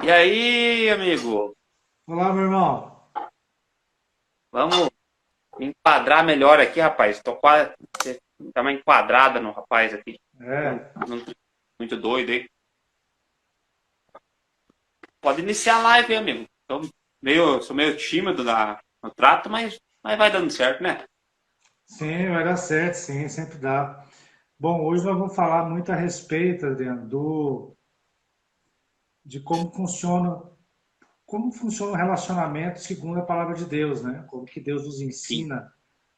E aí, amigo? Olá, meu irmão. Vamos enquadrar melhor aqui, rapaz. Tô quase. Você tá uma enquadrada no rapaz aqui. Não, É, não tô muito doido aí. Pode iniciar a live, hein, amigo. Sou meio tímido no trato, mas vai dando certo, né? sim, vai dar certo, sim, sempre dá. Bom, hoje nós vamos falar muito a respeito, Adriano, de como funciona o relacionamento segundo a palavra de Deus, né? Como que Deus nos Sim, ensina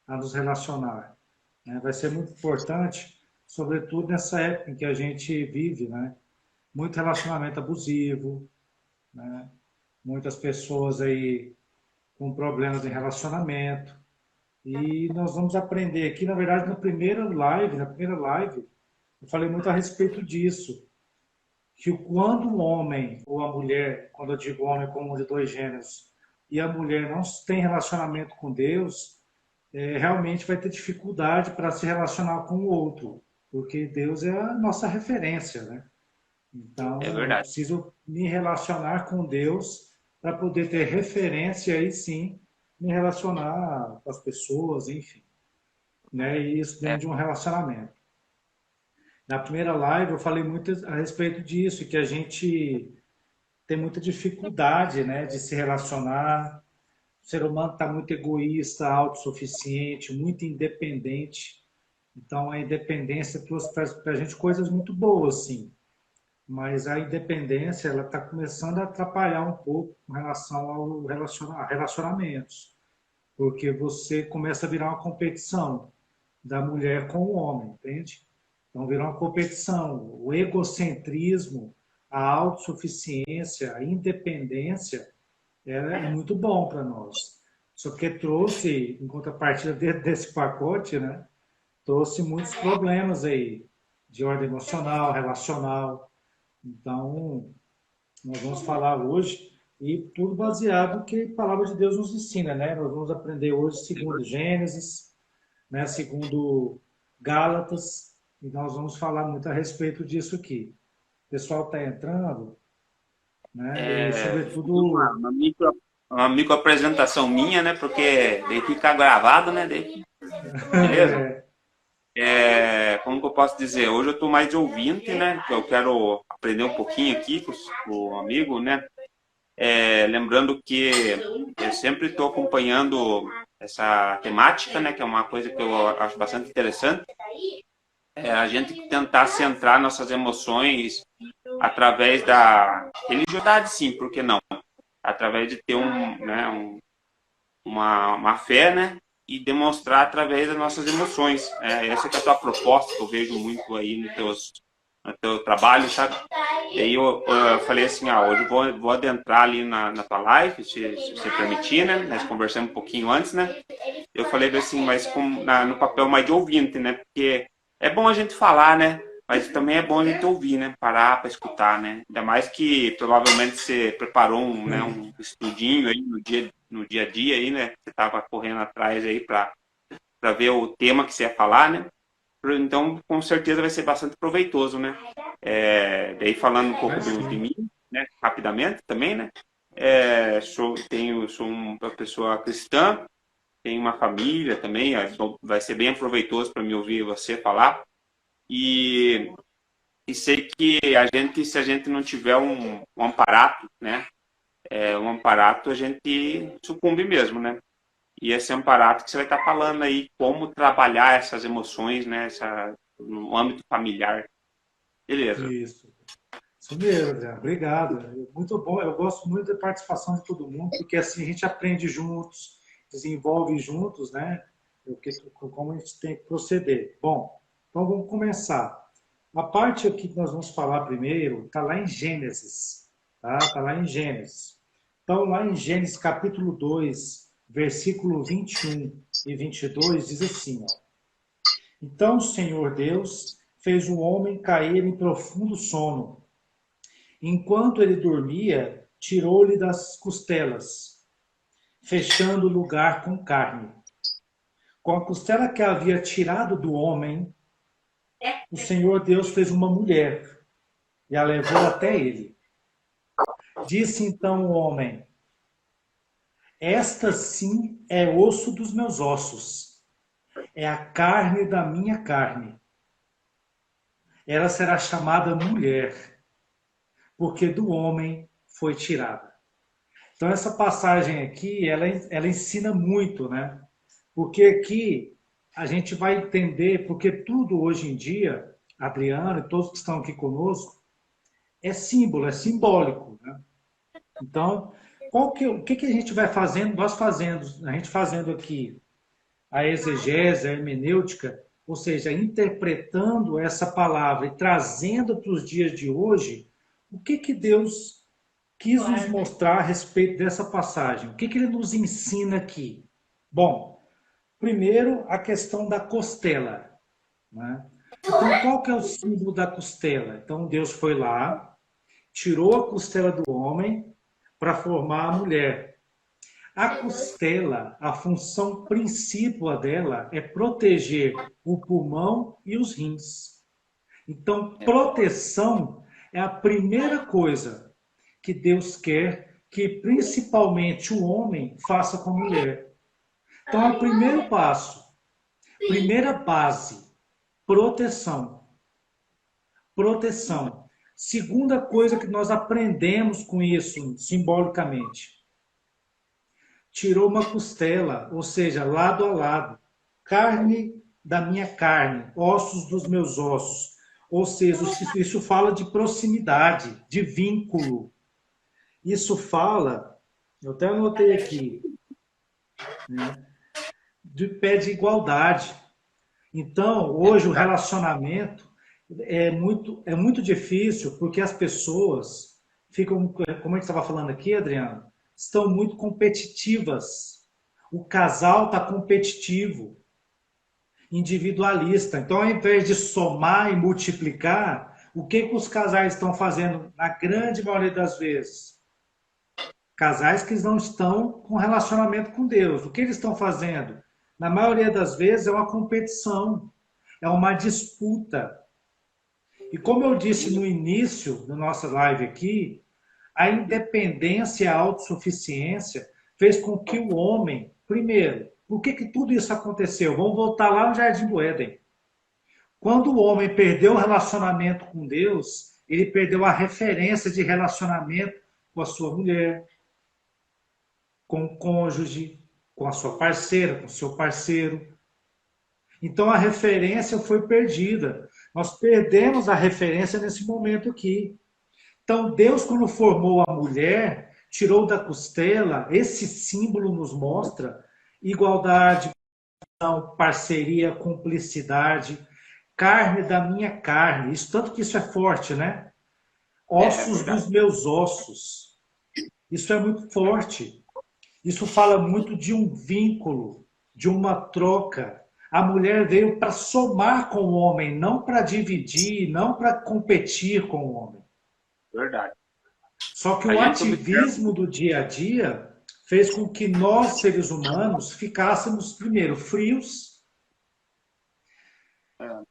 a nos relacionar, né? Vai ser muito importante, sobretudo nessa época em que a gente vive, né? Muito relacionamento abusivo, né? Muitas pessoas aí com problemas em relacionamento. E nós vamos aprender aqui, na verdade, na primeira live, eu falei muito a respeito disso, que quando o homem ou a mulher, quando eu digo homem como de dois gêneros, e a mulher não tem relacionamento com Deus, realmente vai ter dificuldade para se relacionar com o outro, porque Deus é a nossa referência, né? é Então, eu verdade. preciso me relacionar com Deus para poder ter referência e aí sim me relacionar com as pessoas, enfim, né? E isso É, dentro de um relacionamento. Na primeira live eu falei muito a respeito disso, que a gente tem muita dificuldade, né, de se relacionar. O ser humano está muito egoísta, autossuficiente, muito independente. Então a independência trouxe para a gente coisas muito boas, sim. Mas a independência ela está começando a atrapalhar um pouco com relação a relacionamentos, porque você começa a virar uma competição da mulher com o homem, entende? Então virou uma competição. O egocentrismo, a autossuficiência, a independência é muito bom para nós. Só que trouxe, em contrapartida desse pacote, né, trouxe muitos problemas aí de ordem emocional, relacional. Então, nós vamos falar hoje e tudo baseado no que a palavra de Deus nos ensina, né? Nós vamos aprender hoje segundo Gênesis, né, segundo Gálatas, e nós vamos falar muito a respeito disso aqui. O pessoal está entrando, né, e sobretudo, uma micro apresentação minha, né? Porque daí fica gravado, né? Beleza? Como que eu posso dizer? Hoje eu estou mais de ouvinte, né? Eu quero aprender um pouquinho aqui com o amigo, né? Lembrando que eu sempre estou acompanhando essa temática, né? Que é uma coisa que eu acho bastante interessante. A gente tentar centrar nossas emoções através da religiosidade, sim, por que não? Através de ter uma fé, né? E demonstrar através das nossas emoções. Essa que é a tua proposta, que eu vejo muito aí no teu trabalho, sabe? E aí eu falei assim, hoje eu vou adentrar ali na tua live, se você permitir, né? Nós conversamos um pouquinho antes, né? Eu falei assim, mas no papel mais de ouvinte, né? Porque é bom a gente falar, né? Mas também é bom a gente ouvir, né? Parar para escutar, né? Ainda mais que provavelmente você preparou um estudinho aí no dia a dia aí, né? Você estava correndo atrás aí para ver o tema que você ia falar, né? Então, com certeza vai ser bastante proveitoso, né? Daí falando um pouco vai de sim. mim, né? Rapidamente também, né? Sou uma pessoa cristã, tenho uma família também, vai ser bem proveitoso para me ouvir você falar. E, e sei que se a gente não tiver um amparato, né? Um amparato, a gente sucumbe mesmo, né? E esse amparato que você vai estar falando aí, como trabalhar essas emoções, né? No âmbito familiar. Beleza. Isso. Isso mesmo, Adriano. Obrigado. Muito bom. Eu gosto muito da participação de todo mundo, porque assim a gente aprende juntos, desenvolve juntos, né? Como a gente tem que proceder. Bom, então vamos começar. A parte aqui que nós vamos falar primeiro está lá em Gênesis, tá? Está lá em Gênesis. Então, lá em Gênesis capítulo 2, versículo 21 e 22, diz assim, ó. Então o Senhor Deus fez o homem cair em profundo sono. Enquanto ele dormia, tirou-lhe das costelas, fechando o lugar com carne. Com a costela que havia tirado do homem, o Senhor Deus fez uma mulher e a levou até ele. Disse então o homem: esta sim é osso dos meus ossos, é a carne da minha carne. Ela será chamada mulher, porque do homem foi tirada. Então essa passagem aqui, ela ensina muito, né? Porque aqui a gente vai entender, porque tudo hoje em dia, Adriano e todos que estão aqui conosco, é símbolo, é simbólico, né? Então, o que a gente vai fazendo? A gente fazendo aqui a exegese, a hermenêutica, ou seja, interpretando essa palavra e trazendo para os dias de hoje, o que Deus quis nos mostrar a respeito dessa passagem? O que ele nos ensina aqui? Bom, primeiro a questão da costela, né? Então, qual que é o símbolo da costela? Então, Deus foi lá, tirou a costela do homem para formar a mulher. A costela, a função principal dela é proteger o pulmão e os rins. Então, proteção é a primeira coisa que Deus quer que principalmente o homem faça com a mulher. Então, é o primeiro passo, primeira base, proteção. Proteção. Segunda coisa que nós aprendemos com isso, simbolicamente, tirou uma costela, ou seja, lado a lado, carne da minha carne, ossos dos meus ossos. Ou seja, isso fala de proximidade, de vínculo. Isso fala, eu até anotei aqui, né, de pé de igualdade. Então, hoje o relacionamento é muito difícil porque as pessoas ficam, como a gente estava falando aqui, Adriano, estão muito competitivas. O casal está competitivo, individualista. Então, ao invés de somar e multiplicar, o que os casais estão fazendo na grande maioria das vezes? Casais que não estão com relacionamento com Deus. O que eles estão fazendo? Na maioria das vezes é uma competição, é uma disputa. E como eu disse no início da nossa live aqui, a independência e a autossuficiência fez com que o homem, primeiro, por que tudo isso aconteceu? Vamos voltar lá no Jardim do Éden. Quando o homem perdeu o relacionamento com Deus, ele perdeu a referência de relacionamento com a sua mulher, com o cônjuge, com a sua parceira, com o seu parceiro. Então a referência foi perdida. Nós perdemos a referência nesse momento aqui. Então Deus, quando formou a mulher, tirou da costela, esse símbolo nos mostra igualdade, parceria, cumplicidade, carne da minha carne. Isso, tanto que isso é forte, né? Ossos dos meus ossos. Isso é muito forte. Isso fala muito de um vínculo, de uma troca. A mulher veio para somar com o homem, não para dividir, não para competir com o homem. Verdade. Só que o ativismo do dia a dia fez com que nós, seres humanos, ficássemos, primeiro, frios,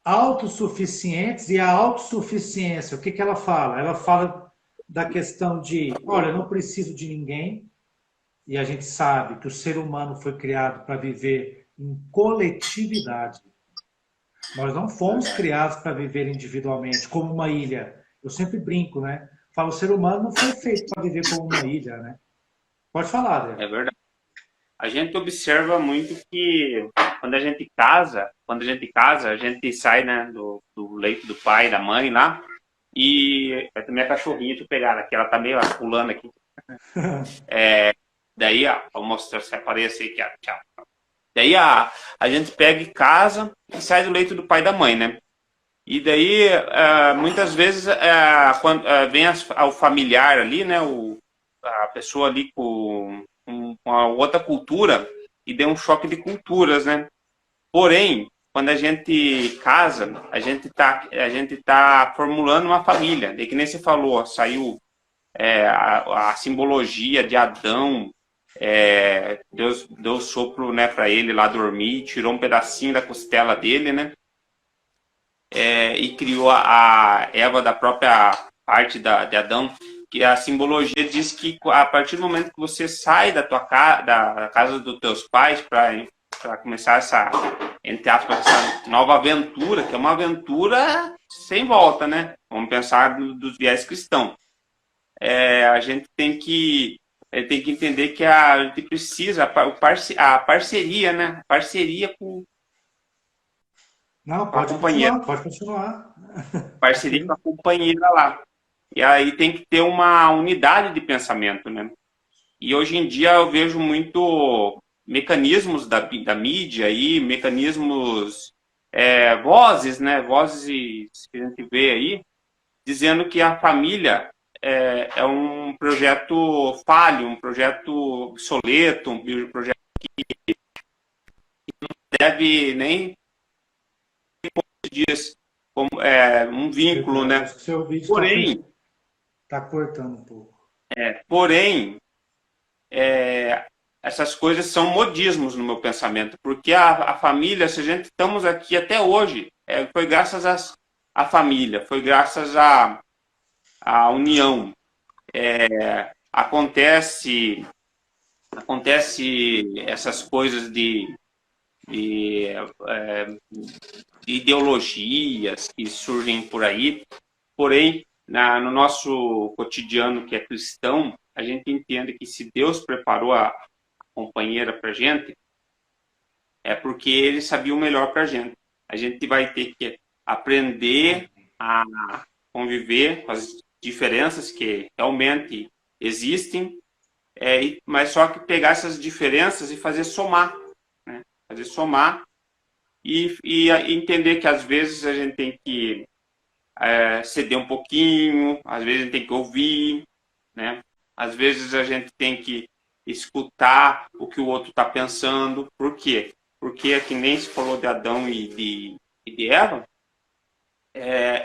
autossuficientes, e a autossuficiência, o que ela fala? Ela fala da questão de, olha, eu não preciso de ninguém, e a gente sabe que o ser humano foi criado para viver em coletividade. Nós não fomos criados para viver individualmente, como uma ilha. Eu sempre brinco, né? Falo, o ser humano não foi feito para viver como uma ilha, né? Pode falar, né? É verdade. A gente observa muito que quando a gente casa, a gente sai, né, do leito do pai, da mãe lá, e a minha cachorrinha, tu pegar aqui, ela tá meio pulando aqui. Daí, ó, vou mostrar, se aparece aqui, ó, tchau. Daí a gente pega e casa e sai do leito do pai e da mãe, né? E daí, muitas vezes, quando vem o familiar ali, né? A pessoa ali com a outra cultura e deu um choque de culturas, né? Porém, quando a gente casa, a gente tá formulando uma família. E que nem você falou, ó, saiu a simbologia de Adão, Deus deu sopro, né, para ele lá dormir, tirou um pedacinho da costela dele, né? E criou a Eva da própria parte de Adão. que a simbologia diz que a partir do momento que você sai da tua da casa dos teus pais para começar essa, entre aspas, essa nova aventura, que é uma aventura sem volta, né? Vamos pensar dos viés cristãos. A gente tem que entender que a gente precisa, a parceria, né? Parceria Não, com a pode companheira. continuar, pode continuar. Parceria com a companheira lá. E aí tem que ter uma unidade de pensamento, né? E hoje em dia eu vejo muito mecanismos da mídia aí, mecanismos, vozes, né? Vozes que a gente vê aí, dizendo que a família é um projeto falho, um projeto obsoleto, um projeto que deve nem dias como um vínculo, Verdade, né? acho que seu vídeo Porém, tá cortando um pouco. porém, essas coisas são modismos no meu pensamento, porque a família, se a gente estamos aqui até hoje, foi graças à família, foi graças à união. Acontece essas coisas de, de ideologias que surgem por aí, porém, no nosso cotidiano que é cristão, a gente entende que se Deus preparou a companheira para a gente, é porque Ele sabia o melhor para a gente. A gente vai ter que aprender a conviver com as diferenças que realmente existem, mas só que pegar essas diferenças e fazer somar, né? Fazer somar e entender que às vezes a gente tem que ceder um pouquinho, às vezes a gente tem que ouvir, né? Às vezes a gente tem que escutar o que o outro está pensando. Por quê? Porque é que nem se falou de Adão e de Eva, é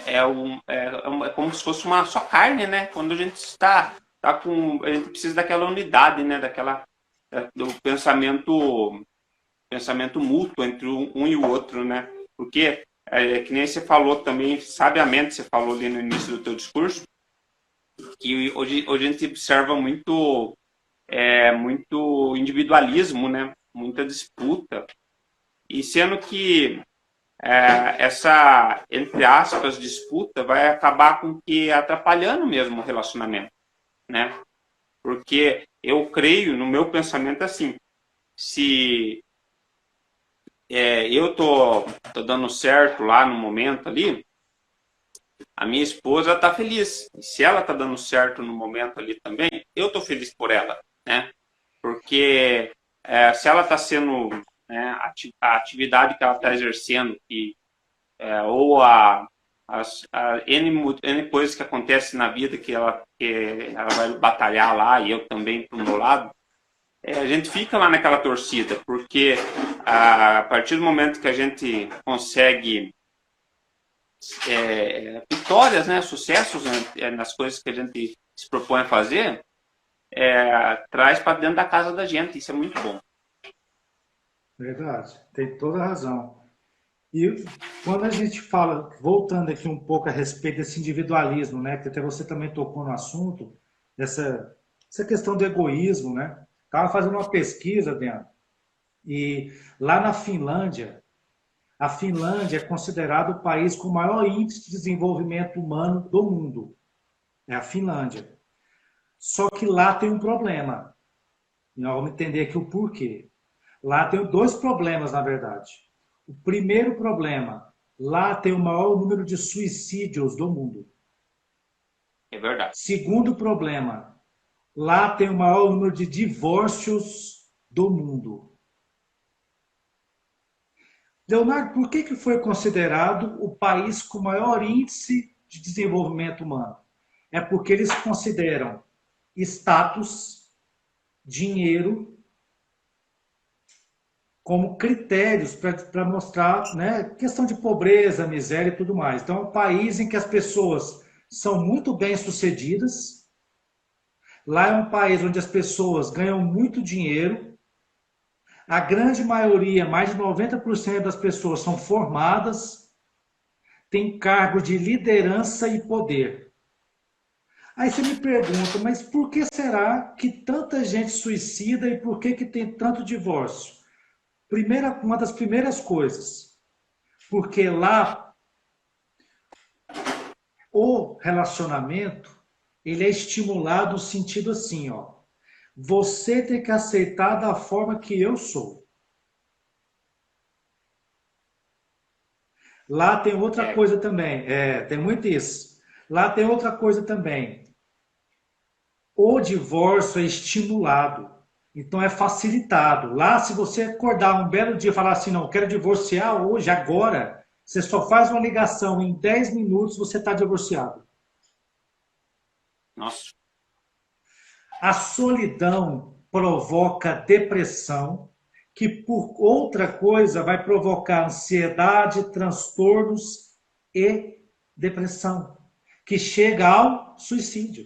como se fosse uma só carne, né? Quando a gente tá com, a gente precisa daquela unidade, né? Do pensamento mútuo entre um e o outro, né? Porque que nem você falou também, sabiamente você falou ali no início do teu discurso, que hoje a gente observa muito individualismo, né? Muita disputa. E sendo que essa, entre aspas, disputa vai acabar com que atrapalhando mesmo o relacionamento, né? Porque eu creio, no meu pensamento, assim, se eu tô dando certo lá no momento ali, a minha esposa tá feliz. E se ela tá dando certo no momento ali também, eu tô feliz por ela, né? Porque se ela tá sendo, né, a atividade que ela tá exercendo, ou N coisas que acontecem na vida que ela vai batalhar lá, e eu também pro meu lado, a gente fica lá naquela torcida, porque a partir do momento que a gente consegue vitórias, né, sucessos, né, nas coisas que a gente se propõe a fazer, traz para dentro da casa da gente. Isso é muito bom. Verdade, tem toda a razão. E quando a gente fala, voltando aqui um pouco a respeito desse individualismo, né, que até você também tocou no assunto, essa questão do egoísmo, né? Estava fazendo uma pesquisa dentro, e lá na Finlândia, a Finlândia é considerado o país com o maior índice de desenvolvimento humano do mundo. É a Finlândia. Só que lá tem um problema. E nós vamos entender aqui o porquê. Lá tem dois problemas, na verdade. O primeiro problema, lá tem o maior número de suicídios do mundo. É verdade. Segundo problema, lá tem o maior número de divórcios do mundo. Leonardo, por que foi considerado o país com maior índice de desenvolvimento humano? É porque eles consideram status, dinheiro, como critérios para mostrar, né, questão de pobreza, miséria e tudo mais. Então, é um país em que as pessoas são muito bem-sucedidas. Lá é um país onde as pessoas ganham muito dinheiro. A grande maioria, mais de 90% das pessoas são formadas, têm cargo de liderança e poder. Aí você me pergunta, mas por que será que tanta gente suicida e por que que tem tanto divórcio? Uma das primeiras coisas, porque lá o relacionamento ele é estimulado no sentido assim, ó. Você tem que aceitar da forma que eu sou. Lá tem outra É, coisa também, tem muito isso. Lá tem outra coisa também. O divórcio é estimulado, então é facilitado. Lá, se você acordar um belo dia e falar assim, não, quero divorciar hoje, agora, você só faz uma ligação em 10 minutos, você está divorciado. nossa, A solidão provoca depressão, que por outra coisa vai provocar ansiedade, transtornos e depressão, que chega ao suicídio.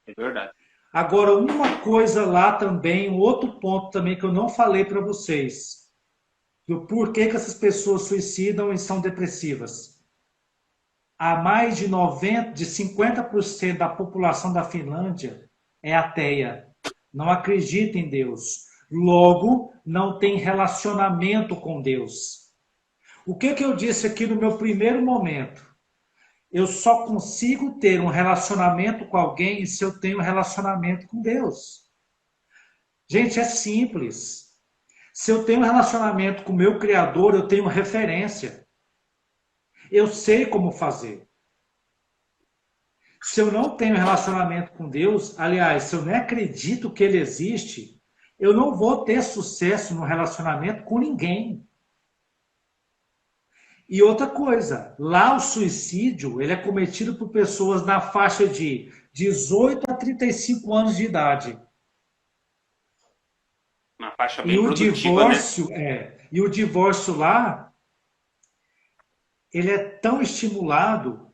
é verdade. Agora, uma coisa lá também, um outro ponto também que eu não falei para vocês, do porquê que essas pessoas suicidam e são depressivas. Há mais de 90, de 50% da população da Finlândia é ateia, não acredita em Deus. Logo, não tem relacionamento com Deus. O que que eu disse aqui no meu primeiro momento? Eu só consigo ter um relacionamento com alguém se eu tenho um relacionamento com Deus. Gente, é simples. Se eu tenho um relacionamento com o meu Criador, eu tenho referência. Eu sei como fazer. Se eu não tenho relacionamento com Deus, aliás, se eu nem acredito que Ele existe, eu não vou ter sucesso no relacionamento com ninguém. E outra coisa, lá o suicídio ele é cometido por pessoas na faixa de 18 a 35 anos de idade. Uma faixa E bem o produtiva, né? divórcio e o divórcio lá, ele é tão estimulado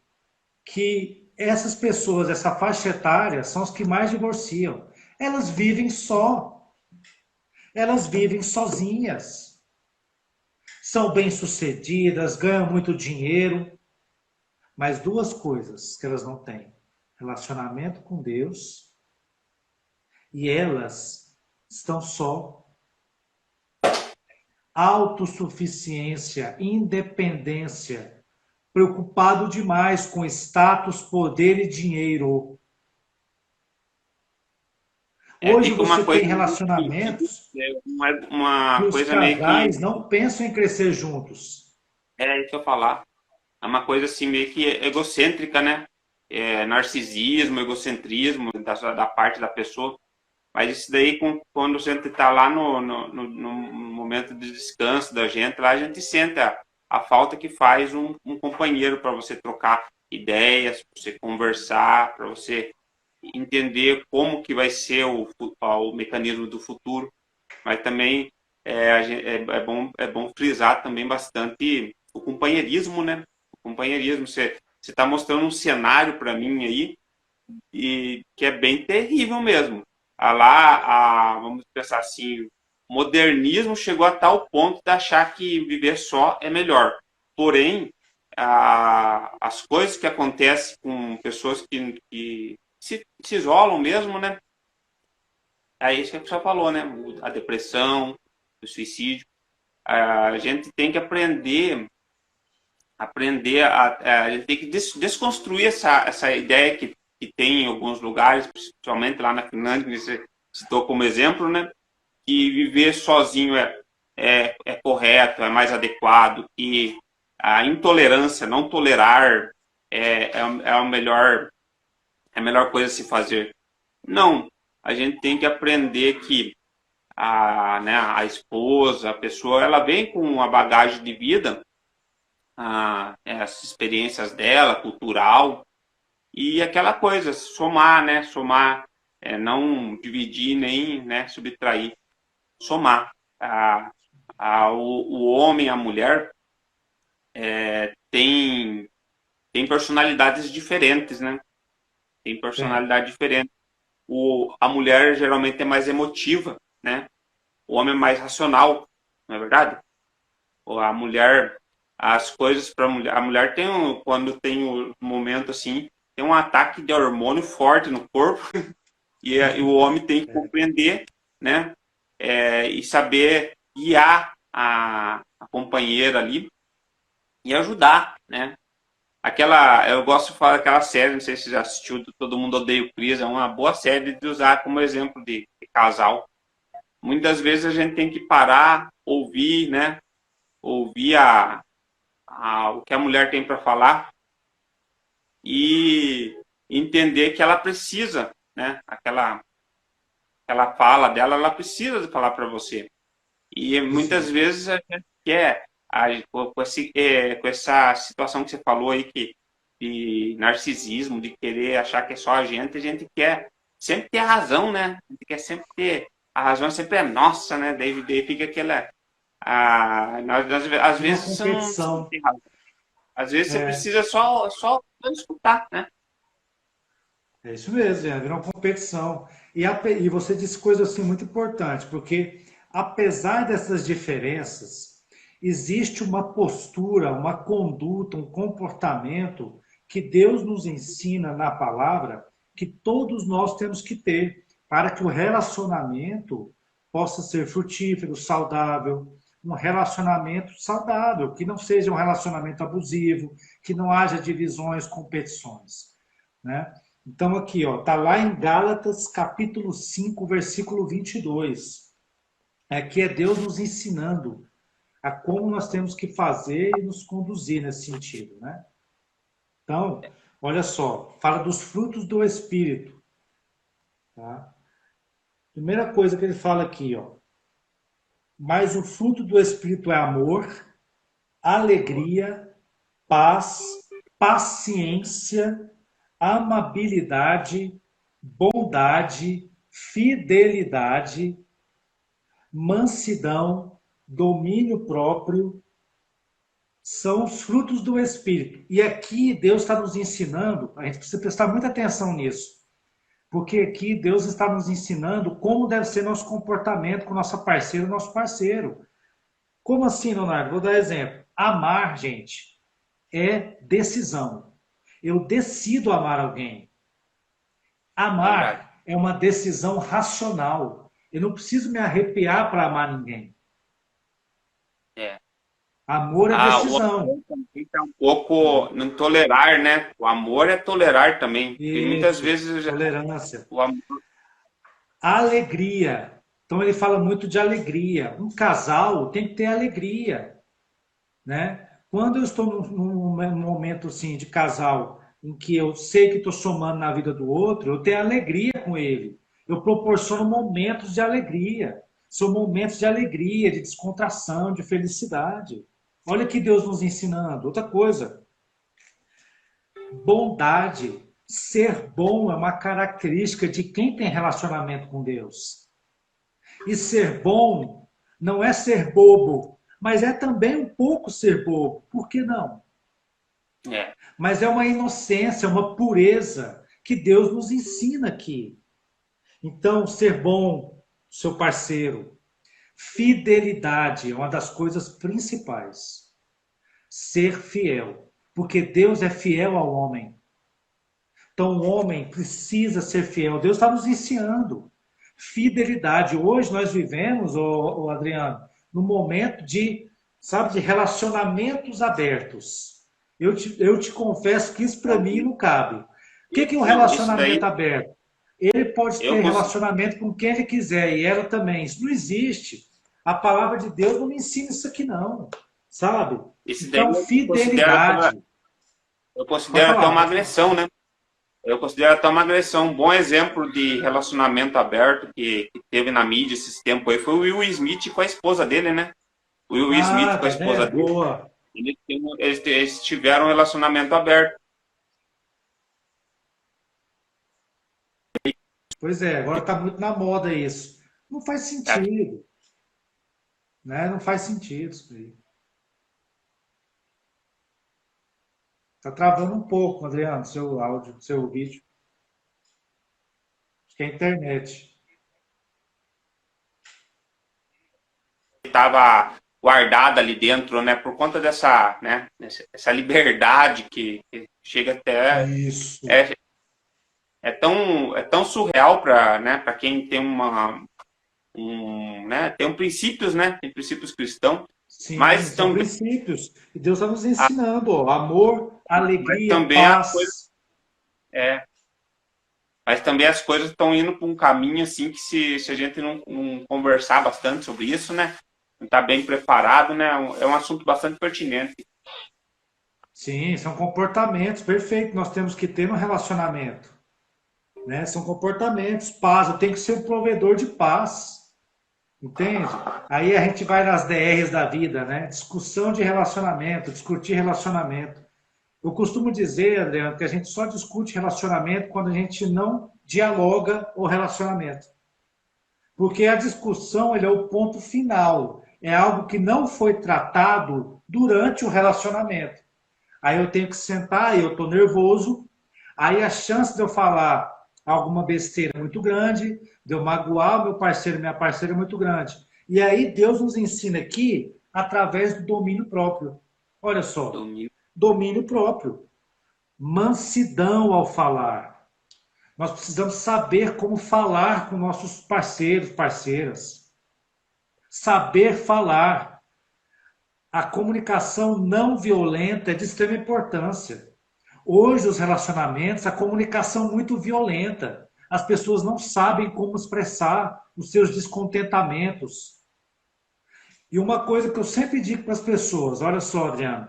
que essas pessoas, essa faixa etária, são as que mais divorciam. Elas vivem só, elas vivem sozinhas, são bem-sucedidas, ganham muito dinheiro, mas duas coisas que elas não têm: relacionamento com Deus e elas estão só. Autossuficiência, independência, preocupado demais com status, poder e dinheiro. Hoje Fica você uma coisa tem meio que, relacionamentos que uma os coisa meio que, casais não pensam em crescer juntos. isso que eu falar, é uma coisa assim meio que egocêntrica, né? Narcisismo, egocentrismo da parte da pessoa. Mas isso daí, quando a gente está lá no momento de descanso da gente, lá a gente sente a falta que faz um companheiro para você trocar ideias, para você conversar, para você entender como que vai ser o mecanismo do futuro. Mas também é bom frisar também bastante o companheirismo, né? O companheirismo. Você está mostrando um cenário para mim aí e que é bem terrível mesmo. Vamos pensar assim, o modernismo chegou a tal ponto de achar que viver só é melhor. Porém, as coisas que acontecem com pessoas que se isolam mesmo, né? É isso que a pessoa falou, né? A depressão, o suicídio. A gente tem que a gente tem que desconstruir essa ideia que tem em alguns lugares, principalmente lá na Finlândia, que você citou como exemplo, né? Que viver sozinho é correto, é mais adequado, que a intolerância, não tolerar, é a melhor coisa a se fazer. Não, a gente tem que aprender que a esposa, a pessoa, ela vem com uma bagagem de vida, as experiências dela, cultural, e aquela coisa, somar, né? Somar, não dividir nem, né, subtrair, somar. O homem, a mulher, tem, tem personalidades diferentes, né? Tem Tem. personalidade diferente. A mulher geralmente é mais emotiva, né? O homem é mais racional, não é verdade? A mulher, as coisas para a mulher tem quando tem um momento assim tem um ataque de hormônio forte no corpo e o homem tem que compreender, né? E saber guiar a companheira ali e ajudar, né? Eu gosto de falar daquela série, não sei se você já assistiu, Todo Mundo Odeia o Chris, é uma boa série de usar como exemplo de casal. Muitas vezes a gente tem que parar, ouvir, né? Ouvir o que a mulher tem para falar e entender que ela precisa, né? Aquela fala dela, ela precisa de falar para você. E muitas vezes a gente quer, com essa situação que você falou aí, de narcisismo, de querer achar que é só a gente quer sempre ter a razão, né? A gente quer sempre ter, a razão sempre é nossa, né? Daí fica aquela. Às Vira uma vezes você não competição. tem razão. Às vezes você É, precisa só escutar, né? é isso mesmo, é, vira uma competição. E você disse coisa assim muito importante, porque apesar dessas diferenças, existe uma postura, uma conduta, um comportamento que Deus nos ensina na palavra que todos nós temos que ter para que o relacionamento possa ser frutífero, saudável, um relacionamento saudável, que não seja um relacionamento abusivo, que não haja divisões, competições, né? Então aqui, ó, tá lá em Gálatas, capítulo 5, versículo 22. Aqui é Deus nos ensinando a como nós temos que fazer e nos conduzir nesse sentido, né? Então, olha só, fala dos frutos do Espírito, tá? Primeira coisa que ele fala aqui, ó. Mas o fruto do Espírito é amor, alegria, paz, paciência, amabilidade, bondade, fidelidade, mansidão, domínio próprio, são os frutos do Espírito. E aqui Deus está nos ensinando, a gente precisa prestar muita atenção nisso, porque aqui Deus está nos ensinando como deve ser nosso comportamento com nossa parceira, nosso parceiro. Como assim, Leonardo? Vou dar exemplo. Amar, gente, é decisão. Eu decido amar alguém. Verdade. Amar é uma decisão racional. Eu não preciso me arrepiar para amar ninguém. É. Amor é O decisão. amor também é um pouco não tolerar, né? O amor é tolerar também. E muitas Isso, vezes tolerância. o amor. Alegria. Então ele fala muito de alegria. Um casal tem que ter alegria, né? Quando eu estou num momento assim de casal em que eu sei que estou somando na vida do outro, eu tenho alegria com ele. Eu proporciono momentos de alegria. São momentos de alegria, de descontração, de felicidade. Olha que Deus nos ensinando. Outra coisa, bondade. Ser bom é uma característica de quem tem relacionamento com Deus. E ser bom não é ser bobo, mas é também um pouco ser bobo. Por que não? É. Mas é uma inocência, uma pureza que Deus nos ensina aqui. Então, ser bom, seu parceiro. Fidelidade é uma das coisas principais. Ser fiel. Porque Deus é fiel ao homem. Então, o homem precisa ser fiel. Deus está nos ensinando. Fidelidade. Hoje nós vivemos, Adriano, num momento de, sabe, de relacionamentos abertos. Eu te confesso que isso para mim não cabe. O que é um Isso daí relacionamento aberto? Ele pode eu ter considero. relacionamento com quem ele quiser, e ela também. Isso não existe. A palavra de Deus não me ensina isso aqui, não. Sabe? Isso daí Então, considero, fidelidade. eu Pode considero até falar, uma pode falar. agressão, né? Eu considero até uma agressão. Um bom exemplo de relacionamento aberto que teve na mídia esses tempos aí foi o Will Smith com a esposa dele, né? O Will Smith Ah, com a tá esposa vendo? dele. Boa. Eles tiveram um relacionamento aberto. Pois é, agora está muito na moda isso. Não faz sentido, né? Não faz sentido isso aí. Tá travando um pouco, Adriano, seu áudio, seu vídeo. Acho que é a internet. Estava guardada ali dentro, né? Por conta dessa, né? Essa liberdade que chega até Isso. é, é tão surreal para, né? Para quem tem né? Tem princípios, né? Tem princípios cristãos, Sim, mas são também princípios. E Deus está nos ensinando, ó, amor, mas alegria, também as coisas paz. é, mas também as coisas estão indo para um caminho assim que se a gente não conversar bastante sobre isso, né? Não está bem preparado, né? É um assunto bastante pertinente. Sim, são comportamentos, perfeito, nós temos que ter no relacionamento, né? São comportamentos, paz, eu tenho que ser um provedor de paz, entende? Aí a gente vai nas DRs da vida, né? Discussão de relacionamento, discutir relacionamento. Eu costumo dizer, Adriano, que a gente só discute relacionamento quando a gente não dialoga o relacionamento. Porque a discussão ele é o ponto final, é algo que não foi tratado durante o relacionamento. Aí eu tenho que sentar, eu estou nervoso, aí a chance de eu falar alguma besteira é muito grande, de eu magoar o meu parceiro, minha parceira é muito grande. E aí Deus nos ensina aqui através do domínio próprio. Olha só, Domínio. domínio próprio, mansidão ao falar. Nós precisamos saber como falar com nossos parceiros, parceiras. Saber falar. A comunicação não violenta é de extrema importância. Hoje, os relacionamentos, a comunicação muito violenta. As pessoas não sabem como expressar os seus descontentamentos. E uma coisa que eu sempre digo para as pessoas, olha só, Adriano,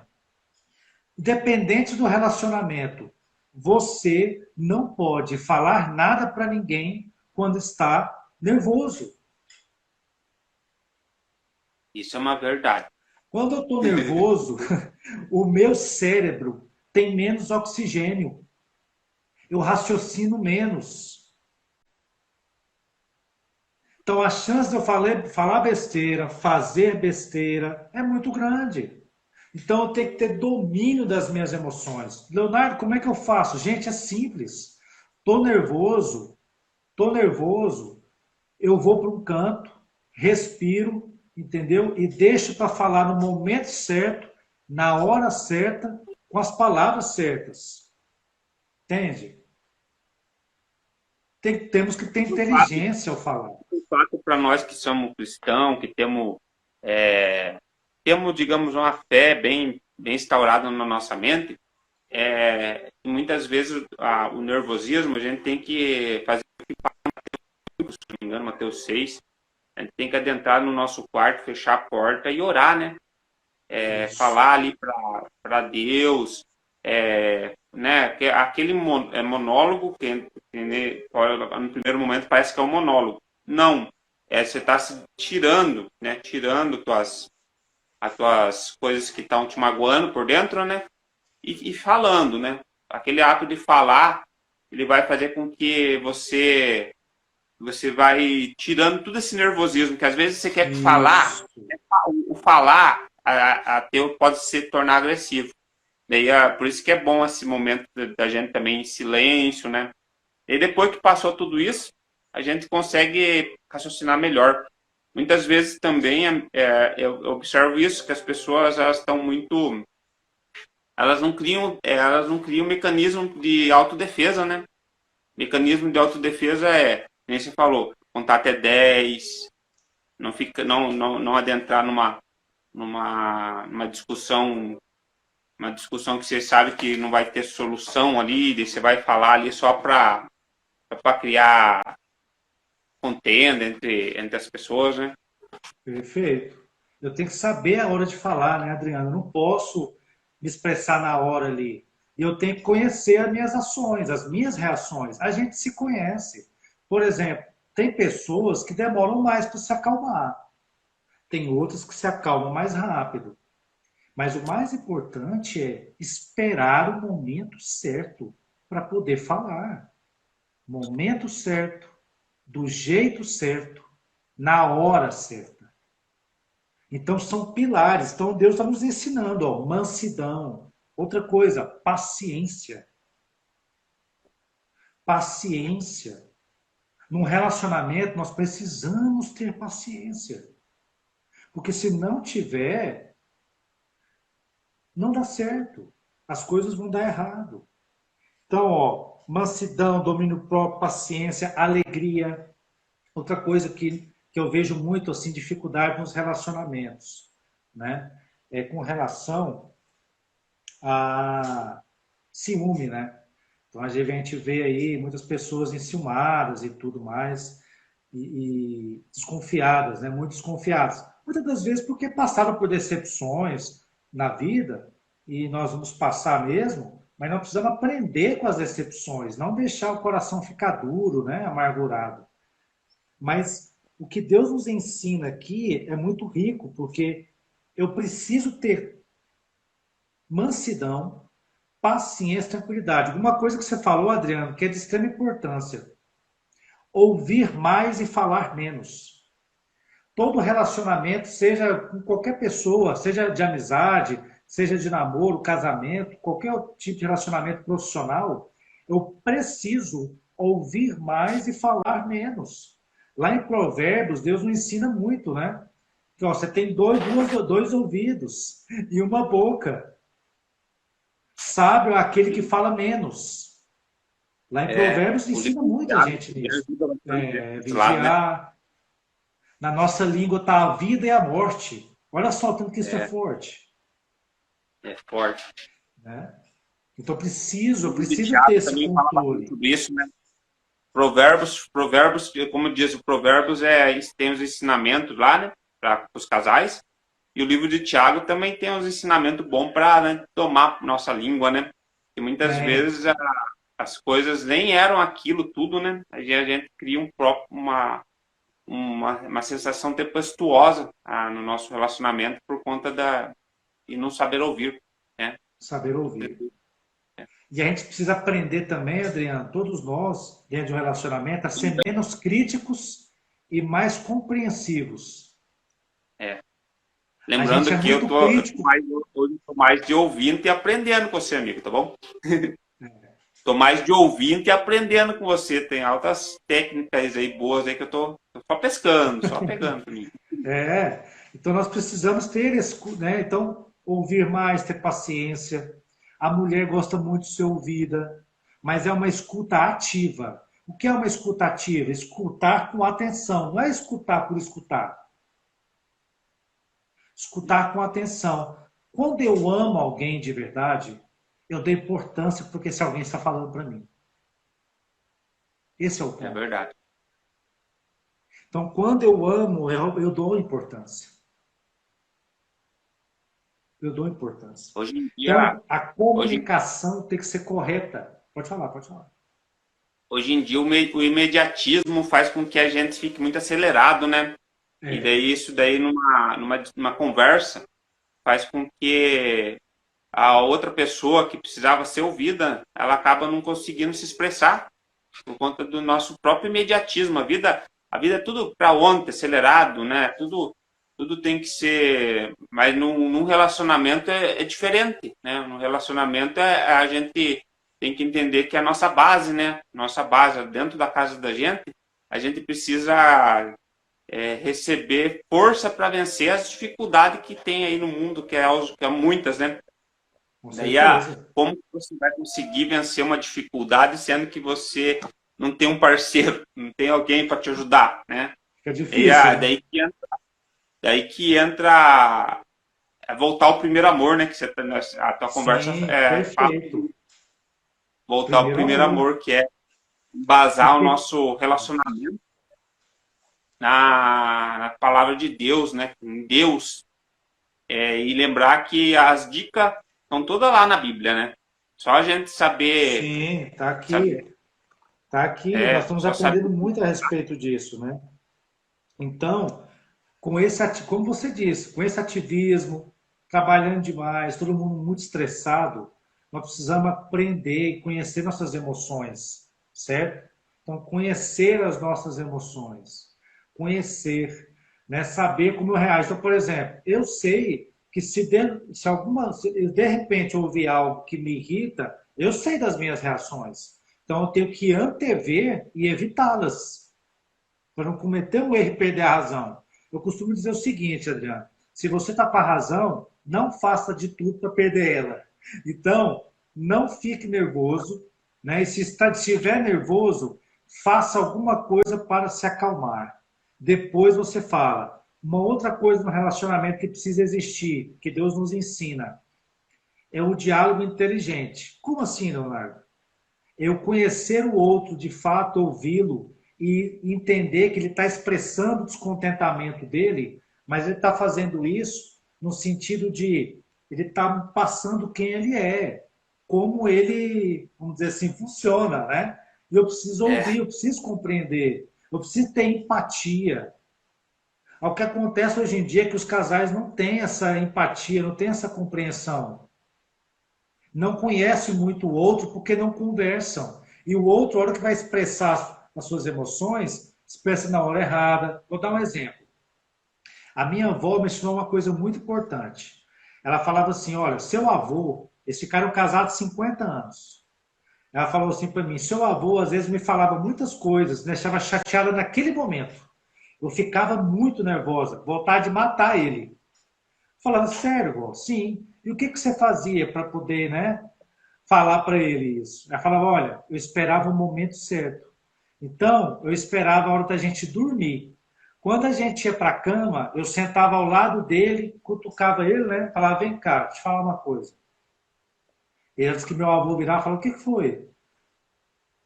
independente do relacionamento, você não pode falar nada para ninguém quando está nervoso. Isso é uma verdade. Quando eu estou nervoso, o meu cérebro tem menos oxigênio. Eu raciocino menos. Então a chance de eu falar besteira, fazer besteira, é muito grande. Então eu tenho que ter domínio das minhas emoções. Leonardo, como é que eu faço? Gente, é simples. Tô nervoso, eu vou para um canto, respiro, entendeu? E deixo para falar no momento certo, na hora certa, com as palavras certas. Entende? Temos que ter O fato, inteligência ao falar. o fato para nós que somos cristãos, que temos, digamos, uma fé bem instaurada na nossa mente, muitas vezes o nervosismo a gente tem que fazer, se não me engano, Mateus 6, a gente tem que adentrar no nosso quarto, fechar a porta e orar, né? Isso. Falar ali para Deus, né? Aquele monólogo que no primeiro momento parece que é um monólogo. Não, você está se tirando, né? Tirando as tuas coisas que estão te magoando por dentro, né? E falando, né? Aquele ato de falar, ele vai fazer com que você vai tirando todo esse nervosismo, que às vezes você quer falar, Isso. o falar teu pode se tornar agressivo. Daí, por isso que é bom esse momento da gente também em silêncio, né? E depois que passou tudo isso, a gente consegue raciocinar melhor. Muitas vezes também eu observo isso, que as pessoas elas estão muito, elas não criam mecanismo de autodefesa, né? Mecanismo de autodefesa como você falou, contar até 10, não adentrar numa discussão, uma discussão que você sabe que não vai ter solução ali, e você vai falar ali só para criar contenda entre as pessoas, né? Perfeito. Eu tenho que saber a hora de falar, né, Adriano? Eu não posso me expressar na hora ali. E eu tenho que conhecer as minhas ações, as minhas reações. A gente se conhece. Por exemplo, tem pessoas que demoram mais para se acalmar. Tem outras que se acalmam mais rápido. Mas o mais importante é esperar o momento certo para poder falar. Momento certo, do jeito certo, na hora certa. Então são pilares. Então Deus está nos ensinando, ó, mansidão. Outra coisa, paciência. Paciência. Num relacionamento nós precisamos ter paciência. Porque se não tiver, não dá certo. As coisas vão dar errado. Então, ó, mansidão, domínio próprio, paciência, alegria. Outra coisa que eu vejo muito assim dificuldade nos relacionamentos, né? É com relação a ciúme, né? Então a gente vê aí muitas pessoas enciumadas e tudo mais e desconfiadas, né? Muito desconfiadas. Muitas das vezes porque passaram por decepções na vida e nós vamos passar mesmo, mas nós precisamos aprender com as decepções, não deixar o coração ficar duro, né? Amargurado. Mas o que Deus nos ensina aqui é muito rico, porque eu preciso ter mansidão, paciência, tranquilidade. Uma coisa que você falou, Adriano, que é de extrema importância: ouvir mais e falar menos. Todo relacionamento, seja com qualquer pessoa, seja de amizade, seja de namoro, casamento, qualquer tipo de relacionamento profissional, eu preciso ouvir mais e falar menos. Lá em Provérbios, Deus nos ensina muito, né? Que, ó, você tem dois ouvidos e uma boca. Sábio é aquele que fala menos. Lá em Provérbios O ensina livro de muita Tiago gente também nisso. ajuda bastante nesse lado, né? Vigiar. Na nossa língua está a vida e a morte. Olha só o tanto que isso é É, forte. é forte. Né? Então O eu livro de preciso ter Tiago esse também fala bastante controle. sobre isso, né? Provérbios, como diz o Provérbios, tem os ensinamentos lá, né? Para os casais. E o livro de Tiago também tem uns ensinamentos bons para, né, tomar nossa língua, né? E muitas Tem. vezes as coisas nem eram aquilo tudo, né? A gente cria uma sensação tempestuosa no nosso relacionamento por conta e não saber ouvir, né? Saber ouvir. E a gente precisa aprender também, Adriano, todos nós, dentro de um relacionamento, a ser menos críticos e mais compreensivos. É. A gente é Lembrando que muito crítico. hoje tô mais de ouvindo e aprendendo com você, amigo, tá bom? Tô mais de ouvindo e aprendendo com você. Tem altas técnicas aí boas aí que eu tô só pescando, só pegando comigo. É. Então nós precisamos ter esse, né? Então, ouvir mais, ter paciência. A mulher gosta muito de ser ouvida, mas é uma escuta ativa. O que é uma escuta ativa? Escutar com atenção, não é escutar por escutar. Escutar com atenção. Quando eu amo alguém de verdade, eu dou importância porque esse alguém está falando para mim. Esse é o É ponto. verdade. Então, quando eu amo, eu dou importância. Eu dou importância. Hoje em dia, Então, a hoje, comunicação tem que ser correta. Pode falar, pode falar. hoje em dia o imediatismo faz com que a gente fique muito acelerado, né? E É, daí isso daí numa conversa faz com que a outra pessoa que precisava ser ouvida, ela acaba não conseguindo se expressar por conta do nosso próprio imediatismo. A vida é tudo para ontem, acelerado, né? Tudo tem que ser, mas num relacionamento é diferente, né? No relacionamento a gente tem que entender que é a nossa base, né? Nossa base dentro da casa da gente, a gente precisa receber força para vencer as dificuldades que tem aí no mundo, que é muitas, né? com Daí, certeza. como você vai conseguir vencer uma dificuldade sendo que você não tem um parceiro, não tem alguém para te ajudar, né? Fica Daí, difícil, né? daí que entra voltar ao primeiro amor, né? Que você, a tua conversa Sim, fala perfeito. voltar ao Primeiro primeiro amor. amor, que é embasar o Porque, nosso relacionamento na palavra de Deus, né? Em Deus. E lembrar que as dicas estão todas lá na Bíblia, né? Só a gente sim, tá saber, aqui. Tá aqui. Nós estamos só saber. aprendendo muito a respeito disso, né? Então, como você disse, com esse ativismo, trabalhando demais, todo mundo muito estressado, nós precisamos aprender e conhecer nossas emoções, certo? Então, conhecer as nossas emoções, conhecer, né? Saber como eu reajo. Então, por exemplo, eu sei que se de repente ouvir algo que me irrita, eu sei das minhas reações. Então, eu tenho que antever e evitá-las para não cometer um erro e perder a razão. Eu costumo dizer o seguinte, Adriano: Se você está com a razão, não faça de tudo para perder ela. Então, não fique nervoso, né? E se estiver nervoso, faça alguma coisa para se acalmar. Depois você fala. Uma outra coisa no relacionamento que precisa existir, que Deus nos ensina, é o diálogo inteligente. Como assim, Leonardo? Eu conhecer o outro, de fato, ouvi-lo e entender que ele está expressando o descontentamento dele, mas ele está fazendo isso no sentido de ele está passando quem ele é, como ele, vamos dizer assim, funciona, né? E eu preciso ouvir, É, eu preciso compreender, eu preciso ter empatia. O que acontece hoje em dia é que os casais não têm essa empatia, não têm essa compreensão. Não conhecem muito o outro porque não conversam. E o outro, a hora que vai expressar as suas emoções, expressa na hora errada. Vou dar um exemplo. A minha avó me ensinou uma coisa muito importante. Ela falava assim: olha, seu avô, eles ficaram casados 50 anos. Ela falou assim para mim: seu avô às vezes me falava muitas coisas, me deixava chateada naquele momento. Eu ficava muito nervosa, vontade de matar ele. Falando, sério, vô? Sim. E o que, que você fazia para poder, né, falar para ele isso? Ela falava, olha, eu esperava o momento certo. Então, eu esperava a hora da gente dormir. Quando a gente ia para a cama, eu sentava ao lado dele, cutucava ele, né? Falava, vem cá, deixa eu te falar uma coisa. E antes que meu avô virar, falou, o que, que foi?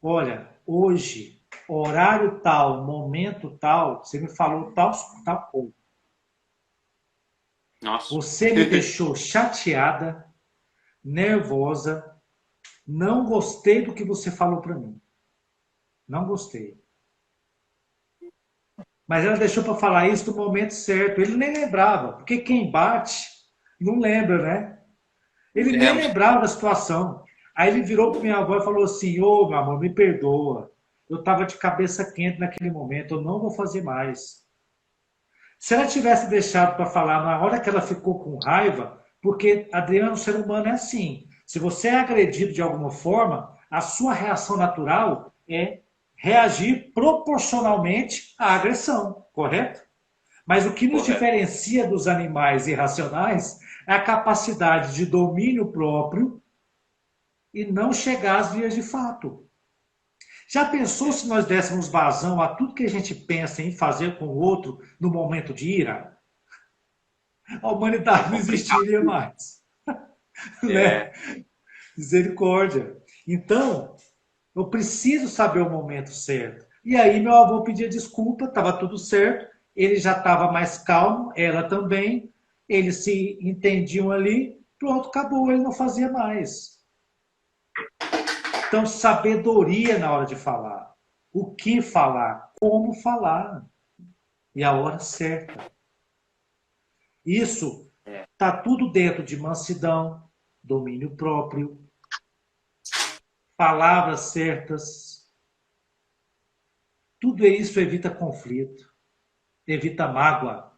Olha, hoje, horário tal, momento tal, você me falou tal, tal coisa. nossa. Você me deixou chateada, nervosa, não gostei do que você falou para mim. Não gostei. Mas ela deixou para falar isso no momento certo. Ele nem lembrava, porque quem bate não lembra, né? Ele nem Lembro. lembrava da situação. Aí ele virou para minha avó e falou assim: ô, meu amor, me perdoa. Eu estava de cabeça quente naquele momento, eu não vou fazer mais. Se ela tivesse deixado para falar na hora que ela ficou com raiva, porque, Adriano, o ser humano é assim. Se você é agredido de alguma forma, a sua reação natural é reagir proporcionalmente à agressão, correto? Mas o que nos Correto. diferencia dos animais irracionais é a capacidade de domínio próprio e não chegar às vias de fato. Já pensou É. se nós dessemos vazão a tudo que a gente pensa em fazer com o outro no momento de ira? A humanidade não Complicado. existiria mais, né? É, Misericórdia. Então, eu preciso saber o momento certo. E aí meu avô pedia desculpa, estava tudo certo, ele já estava mais calmo, ela também, eles se entendiam ali, pronto, acabou, ele não fazia mais. Então, sabedoria na hora de falar. O que falar, como falar e a hora certa. Isso é. está tudo dentro de mansidão, domínio próprio, palavras certas. Tudo isso evita conflito, evita mágoa.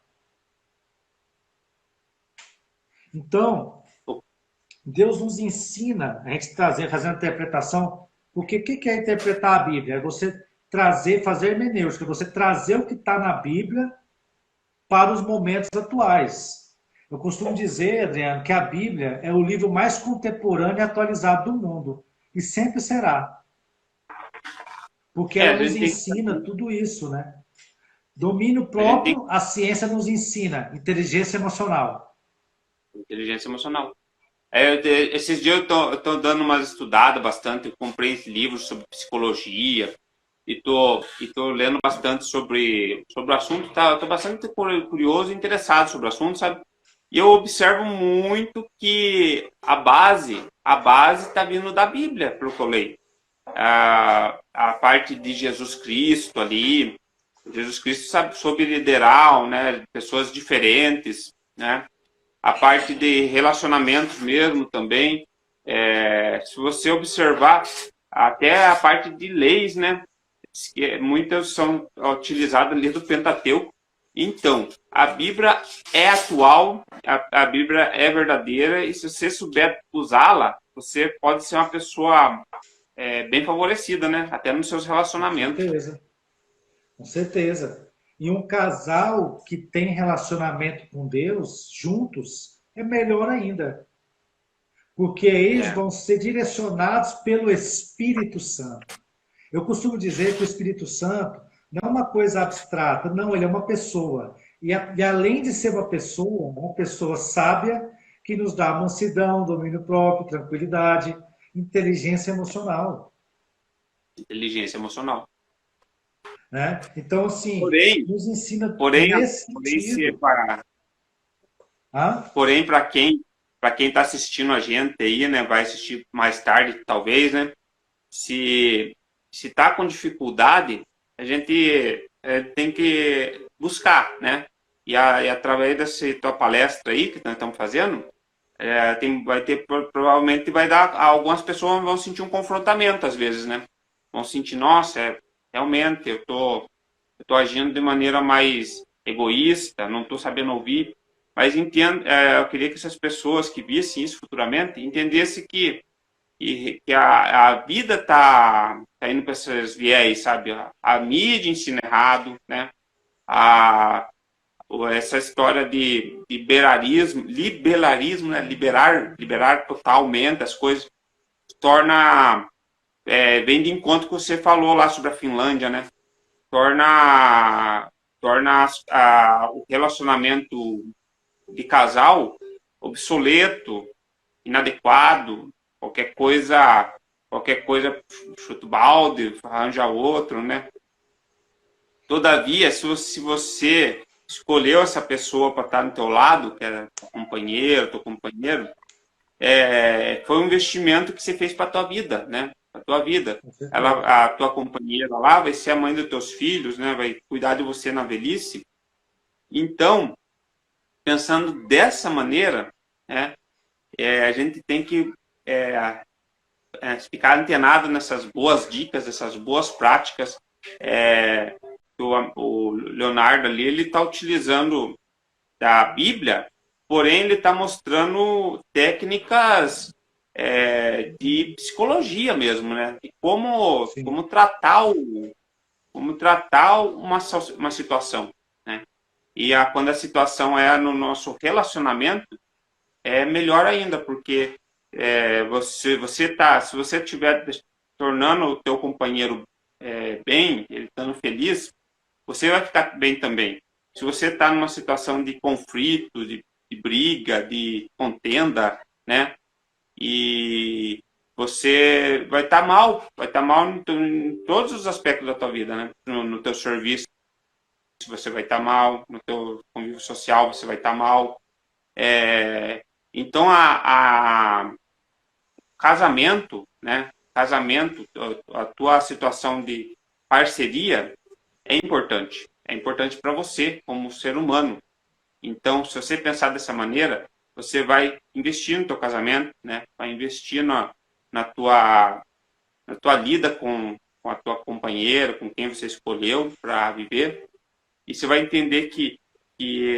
Então, Deus nos ensina a gente trazer, fazer uma interpretação, porque o que é interpretar a Bíblia? É você trazer, fazer hermenêutica, você trazer o que está na Bíblia para os momentos atuais. Eu costumo dizer, Adriano, que a Bíblia é o livro mais contemporâneo e atualizado do mundo. E sempre será. Porque É, ela a nos gente tem ensina tudo isso, né? Domínio a gente tem próprio, a ciência nos ensina. Inteligência emocional. inteligência emocional. Esses dias eu tô dando uma estudada bastante, eu comprei livros sobre psicologia e tô lendo bastante sobre o assunto, tô bastante curioso e interessado sobre o assunto, sabe? E eu observo muito que a base está vindo da Bíblia, pelo que eu leio. A parte de Jesus Cristo ali, Jesus Cristo sabe, soube liderar, né, pessoas diferentes, né? A parte de relacionamentos mesmo também. Se você observar, até a parte de leis, né? Que muitas são utilizadas ali do Pentateuco. Então, a Bíblia é atual, a Bíblia é verdadeira, e se você souber usá-la, você pode ser uma pessoa bem favorecida, né? Até nos seus Com relacionamentos. certeza. Com certeza. E um casal que tem relacionamento com Deus juntos é melhor ainda, porque eles É, vão ser direcionados pelo Espírito Santo. Eu costumo dizer que o Espírito Santo não é uma coisa abstrata, não, ele é uma pessoa. E além de ser uma pessoa sábia que nos dá mansidão, domínio próprio, tranquilidade, inteligência emocional. inteligência emocional. Né? Então, assim, Porém, nos ensina porém, nesse porém, se sentido. para, Ah, porém para quem está assistindo a gente aí, né, vai assistir mais tarde, talvez, né, se se está com dificuldade, a gente tem que buscar, né? E através dessa tua palestra aí que nós estamos fazendo, vai ter provavelmente vai dar algumas pessoas vão sentir um confrontamento às vezes, né? Vão sentir, nossa, realmente eu tô agindo de maneira mais egoísta, não estou sabendo ouvir, mas entendo, eu queria que essas pessoas que vissem isso futuramente entendessem que a vida tá indo para esses viés, sabe? A mídia ensina errado, né? A, essa história de liberalismo, né? Liberar totalmente as coisas, torna, vem de encontro com o que você falou lá sobre a Finlândia, né? Torna o relacionamento de casal obsoleto, inadequado, qualquer coisa, qualquer coisa chuta o balde, arranja outro, né? Todavia, se você escolheu essa pessoa para estar no teu lado, que é teu companheiro, foi um investimento que você fez para tua vida, né? Para tua vida. com certeza. Ela, a tua companheira lá vai ser a mãe dos teus filhos, né? Vai cuidar de você na velhice. Então, pensando dessa maneira, né? A gente tem que é, ficar antenado nessas boas dicas, essas boas práticas. É, o Leonardo ali, ele está utilizando da Bíblia, porém ele está mostrando técnicas de psicologia mesmo, né? De Sim, como tratar uma situação, né? Quando a situação é no nosso relacionamento, é melhor ainda, porque se você estiver tornando o teu companheiro bem, ele estando feliz, você vai ficar bem também. Se você está numa situação de conflito, de briga, de contenda, né? E você vai estar mal em todos os aspectos da tua vida, né? No teu serviço você vai estar mal, no teu convívio social você vai estar mal. Então a casamento, né? Casamento, a tua situação de parceria é importante. É importante para você como ser humano. Então, se você pensar dessa maneira, você vai investir no teu casamento, né? Vai investir na tua lida com a tua companheira, com quem você escolheu para viver. E você vai entender que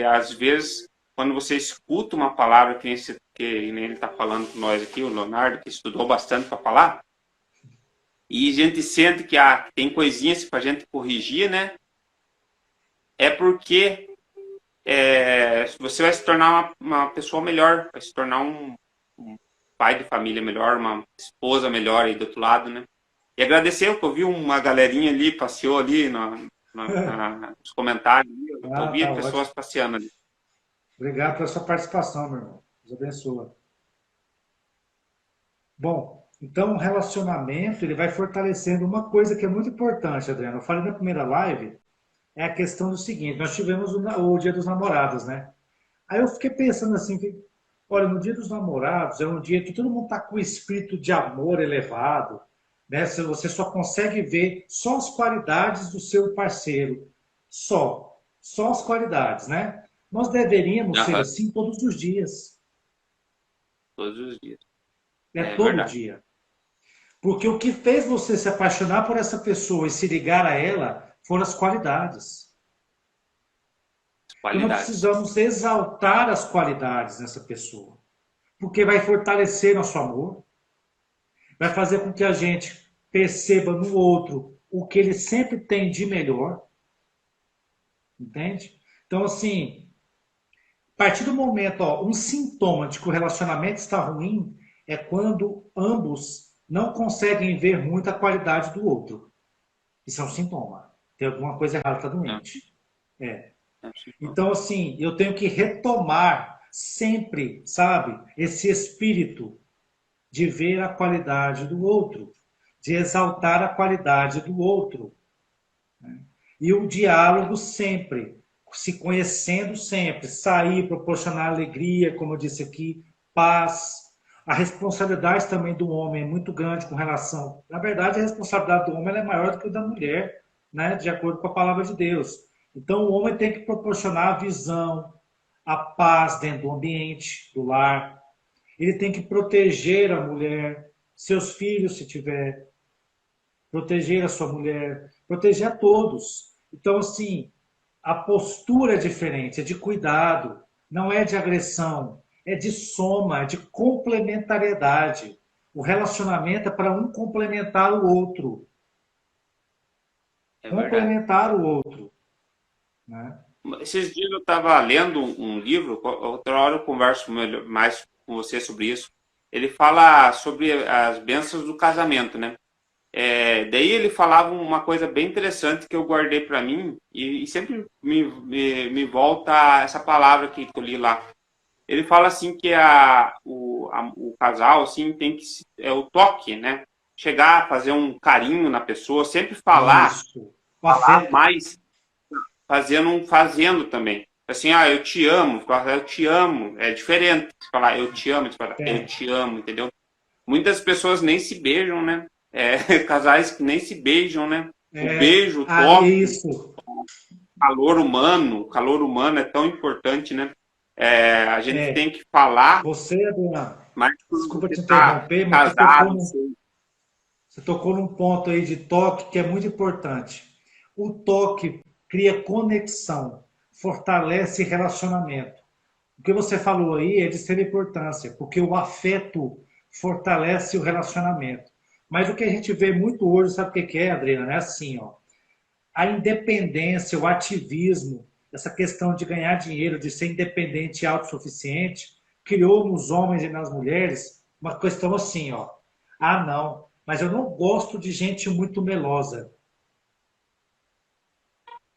às vezes, quando você escuta uma palavra que nem ele está falando com nós aqui, o Leonardo, que estudou bastante para falar, e a gente sente que tem coisinhas para a gente corrigir, né? É porque você vai se tornar uma pessoa melhor, vai se tornar um pai de família melhor, uma esposa melhor aí do outro lado, né? E agradecer, que eu vi uma galerinha ali, passeou ali nos comentários, eu ah, vi tá ótimo. pessoas passeando ali. Obrigado pela sua participação, meu irmão. Deus abençoe. Bom, então o relacionamento ele vai fortalecendo uma coisa que é muito importante, Adriano. Eu falei na primeira live, é a questão do seguinte: nós tivemos o Dia dos Namorados, né? Aí eu fiquei pensando assim, olha, no Dia dos Namorados é um dia que todo mundo está com o espírito de amor elevado, né? Você só consegue ver só as qualidades do seu parceiro, só as qualidades, né? Nós deveríamos ser Aham, assim todos os dias, todos os dias. é É todo verdade. dia. Porque o que fez você se apaixonar por essa pessoa e se ligar a ela foram as qualidades. Então nós Qualidades. precisamos exaltar as qualidades nessa pessoa, porque vai fortalecer nosso amor, vai fazer com que a gente perceba no outro o que ele sempre tem de melhor, Entende? Então, assim, a partir do momento, ó, um sintoma de que o relacionamento está ruim é quando ambos não conseguem ver muito a qualidade do outro. Isso é um sintoma. Tem alguma coisa errada, está É, doente. É. é um sintoma. Então, assim, eu tenho que retomar sempre, sabe, esse espírito de ver a qualidade do outro, de exaltar a qualidade do outro. E o diálogo sempre, se conhecendo sempre, sair, proporcionar alegria, como eu disse aqui, paz. A responsabilidade também do homem é muito grande com relação. Na verdade, a responsabilidade do homem é maior do que a da mulher, né? De acordo com a palavra de Deus. Então, o homem tem que proporcionar a visão, a paz dentro do ambiente, do lar. Ele tem que proteger a mulher, seus filhos, se tiver, proteger a sua mulher, proteger a todos. Então, assim, a postura é diferente, é de cuidado, não é de agressão, é de soma, é de complementariedade. O relacionamento é para um complementar o outro. É verdade. Complementar o outro. Né? Esses dias eu estava lendo um livro, outra hora eu converso mais com você sobre isso. Ele fala sobre as bênçãos do casamento, né? Daí ele falava uma coisa bem interessante que eu guardei para mim e sempre me volta essa palavra que eu li lá. Ele fala assim que o casal assim tem que o toque, né? Chegar, fazer um carinho na pessoa, sempre Isso. O falar afeto. mais fazendo também. Assim, eu te amo, eu te amo, é diferente de falar eu te amo, de falar eu É, te amo, entendeu? Muitas pessoas nem se beijam, né? Casais que nem se beijam, né? O beijo, o toque, isso. o calor humano é tão importante, né? A gente É, tem que falar, você, Adriano, mas quando desculpa você te está interromper, mas casado, você tocou num ponto aí de toque que é muito importante. O toque cria conexão, fortalece relacionamento. O que você falou aí é de extrema importância, porque o afeto fortalece o relacionamento. Mas o que a gente vê muito hoje, sabe o que é, Adriana? É assim, ó, a independência, o ativismo, essa questão de ganhar dinheiro, de ser independente e autossuficiente, criou nos homens e nas mulheres uma questão assim, ó. Ah, não, mas eu não gosto de gente muito melosa.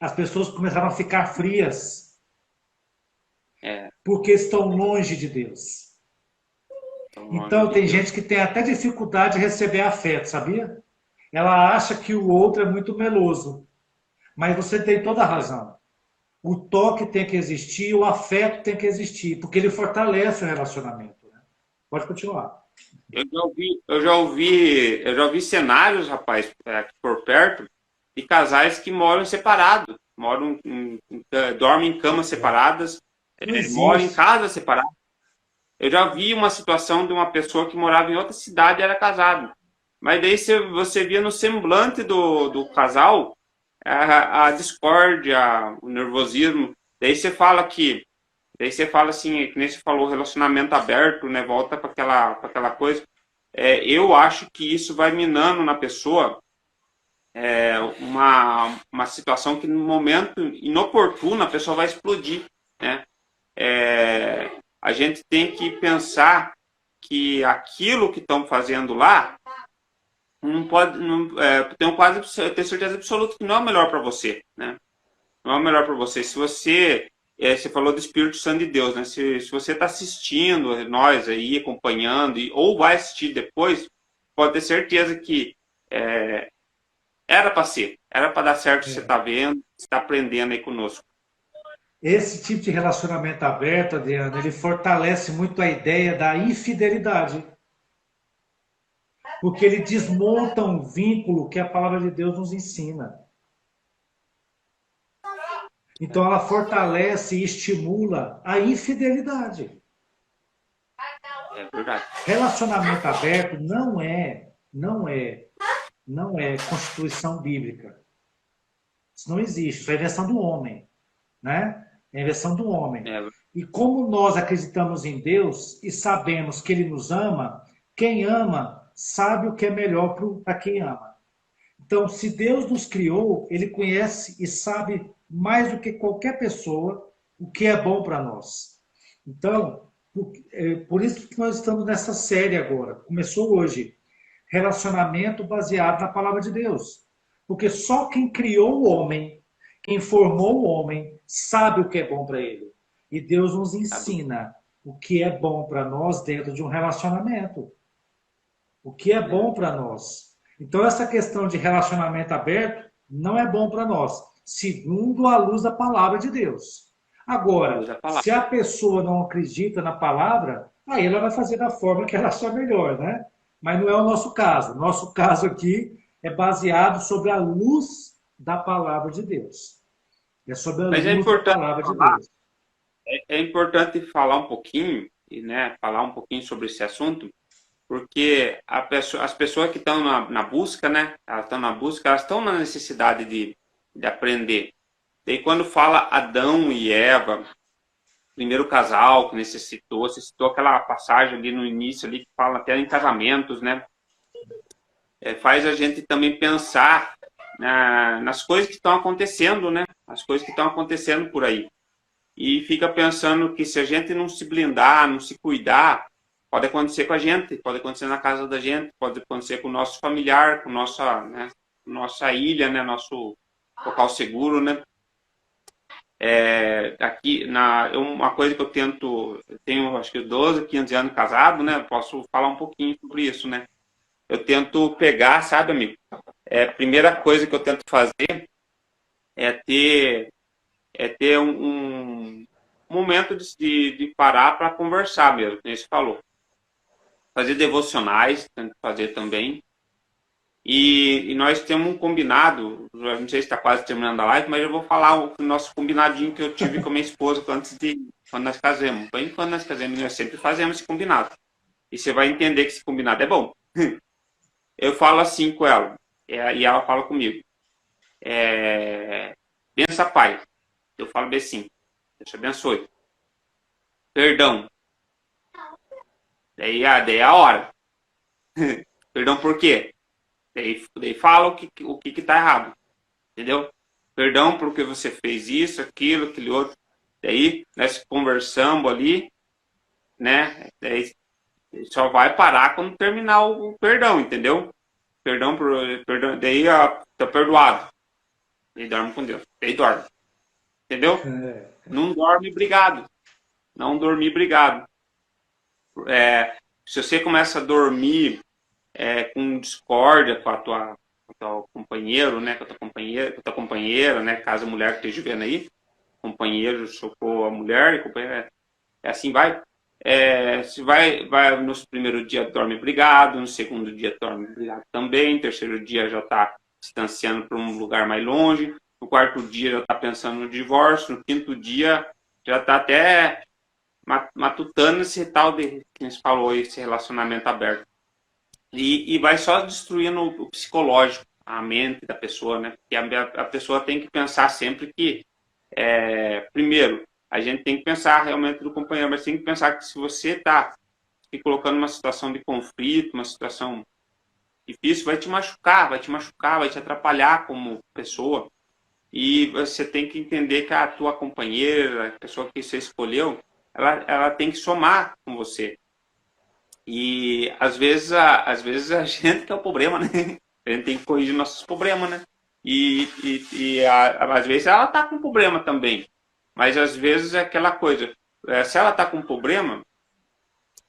As pessoas começaram a ficar frias é porque estão longe de Deus. tão longe Então de tem Deus. gente que tem até dificuldade de receber afeto, sabia? Ela acha que o outro é muito meloso, mas você tem toda a razão. O toque tem que existir, o afeto tem que existir, porque ele fortalece o relacionamento. Né? Pode continuar. Eu já ouvi cenários, rapaz, aqui por perto, de casais que moram separados, dormem em camas separadas, Não moram em existe. casas separadas. Eu já vi uma situação de uma pessoa que morava em outra cidade e era casado. Mas daí você via no semblante do casal a discórdia, o nervosismo. Daí você fala assim, que nem você falou, relacionamento aberto, né? Volta para aquela coisa. Eu acho que isso vai minando na pessoa uma situação que no momento inoportuno a pessoa vai explodir, né? A gente tem que pensar que aquilo que estão fazendo lá não pode, não, tenho certeza absoluta que não é o melhor para você, né? Não é o melhor para você. Se você falou do Espírito Santo de Deus, né? Se você está assistindo, nós aí acompanhando, ou vai assistir depois, pode ter certeza que era para ser, era para dar certo. Você está vendo, você está aprendendo aí conosco. Esse tipo de relacionamento aberto, Adriano, ele fortalece muito a ideia da infidelidade, porque ele desmonta um vínculo que a palavra de Deus nos ensina. Então ela fortalece e estimula a infidelidade. É verdade. Relacionamento aberto não é constituição bíblica. Isso não existe, isso é invenção do homem, né? É invenção do homem. É, E como nós acreditamos em Deus e sabemos que Ele nos ama, quem ama sabe o que é melhor para quem ama. Então, se Deus nos criou, Ele conhece e sabe mais do que qualquer pessoa, o que é bom para nós. Então, por isso que nós estamos nessa série agora. Começou hoje. Relacionamento baseado na palavra de Deus. Porque só quem criou o homem, quem formou o homem, sabe o que é bom para ele. E Deus nos sabe? ensina o que é bom para nós dentro de um relacionamento. O que é bom para nós. Então, essa questão de relacionamento aberto não é bom para nós, segundo a luz da palavra de Deus. A luz Agora, da palavra. se a pessoa não acredita na palavra, aí ela vai fazer da forma que ela achar melhor, né? Mas não é o nosso caso. Nosso caso aqui é baseado sobre a luz da palavra de Deus. É sobre a Mas é luz da importante palavra de falar, Deus. é importante falar um pouquinho, e, né, falar um pouquinho sobre esse assunto, porque as pessoas que estão na busca, né, elas estão na busca, elas estão na necessidade de aprender. E quando fala Adão e Eva, primeiro casal que necessitou, você citou aquela passagem ali no início ali que fala até em casamentos, né? Faz a gente também pensar nas coisas que estão acontecendo, né? As coisas que estão acontecendo por aí. E fica pensando que se a gente não se blindar, não se cuidar, pode acontecer com a gente, pode acontecer na casa da gente, pode acontecer com o nosso familiar, com nossa, né, nossa ilha, né, nosso local seguro, né? Aqui, uma coisa que eu tento, eu tenho acho que 12, 15 anos casado, né? Posso falar um pouquinho sobre isso, né? Eu tento pegar, sabe, amigo? A primeira coisa que eu tento fazer é ter, ter um momento de parar para conversar mesmo, como você falou. Fazer devocionais, tento fazer também. E nós temos um combinado, não sei se está quase terminando a live, mas eu vou falar o nosso combinadinho que eu tive com a minha esposa quando nós casamos. Bem, quando nós casamos, nós sempre fazemos esse combinado. E você vai entender que esse combinado é bom. Eu falo assim com ela, e ela fala comigo. Bença, Pai. Eu falo bem assim, Deus te abençoe. Perdão. Daí é a hora. Perdão por quê? Daí fala o que tá errado. Entendeu? Perdão porque você fez isso, aquilo, aquele outro. Daí nós conversamos ali, né? Daí só vai parar quando terminar o perdão, entendeu? Perdão, daí ó, tá perdoado. Daí dorme com Deus. Daí dorme. Entendeu? Não dorme, obrigado. Não dormir, obrigado. Se você começa a dormir com discórdia com a tua companheiro, né? Com a tua companheira, né? Caso a mulher que esteja vendo aí, companheiro chocou a mulher, companheira, assim vai. Se vai nos primeiros dias dorme brigado, no segundo dia dorme brigado também, no terceiro dia já está distanciando para um lugar mais longe, no quarto dia já está pensando no divórcio, no quinto dia já está até matutando esse tal de que a gente falou, esse relacionamento aberto. E vai só destruindo o psicológico, a mente da pessoa, né? Porque a pessoa tem que pensar sempre que primeiro, a gente tem que pensar realmente do companheiro, mas tem que pensar que se você está se colocando numa situação de conflito, uma situação difícil, vai te machucar, vai te atrapalhar como pessoa. E você tem que entender que a tua companheira, a pessoa que você escolheu, ela tem que somar com você. E às vezes a gente que é o problema, né? A gente tem que corrigir nossos problemas, né? Às vezes ela tá com problema também. Mas às vezes é aquela coisa. Se ela tá com problema,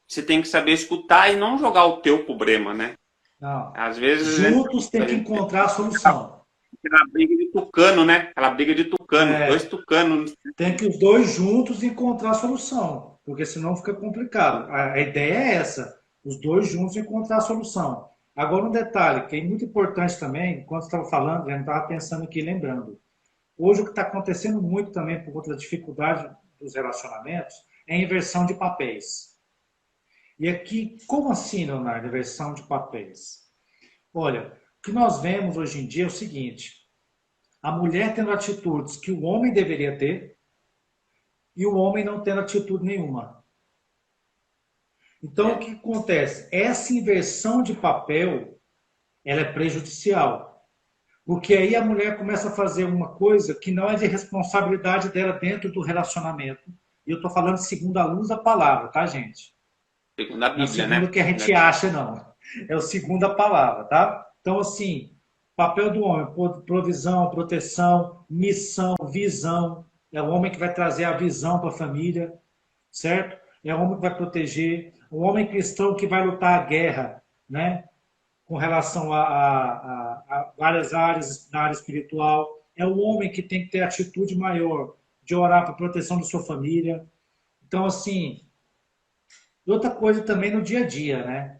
você tem que saber escutar e não jogar o teu problema, né? Não. Às vezes Juntos tem a que gente tem encontrar a solução. aquela briga de tucano, né? Aquela briga de tucano. Dois É, tucanos. tem que os dois juntos encontrar a solução, porque senão fica complicado. A ideia é essa, os dois juntos encontrar a solução. Agora um detalhe que é muito importante também, enquanto você estava falando, eu estava pensando aqui, lembrando. Hoje o que está acontecendo muito também por conta da dificuldade dos relacionamentos é a inversão de papéis. E aqui, como assim, Leonardo, inversão de papéis? Olha, o que nós vemos hoje em dia é o seguinte: a mulher tendo atitudes que o homem deveria ter e o homem não tendo atitude nenhuma. Então, o É, que acontece? Essa inversão de papel, ela é prejudicial. Porque aí a mulher começa a fazer uma coisa que não é de responsabilidade dela dentro do relacionamento. E eu estou falando segundo a luz da palavra, tá, gente? Segundo a Não é Bíblia, segundo né? o que a gente acha, não. É o segundo a palavra, tá? Então, assim, papel do homem, provisão, proteção, missão, visão. É o homem que vai trazer a visão para a família, certo? É o homem que vai proteger. O homem cristão que vai lutar a guerra, né? Com relação a várias áreas na área espiritual. É o homem que tem que ter atitude maior de orar para a proteção da sua família. Então, assim, outra coisa também no dia a dia, né?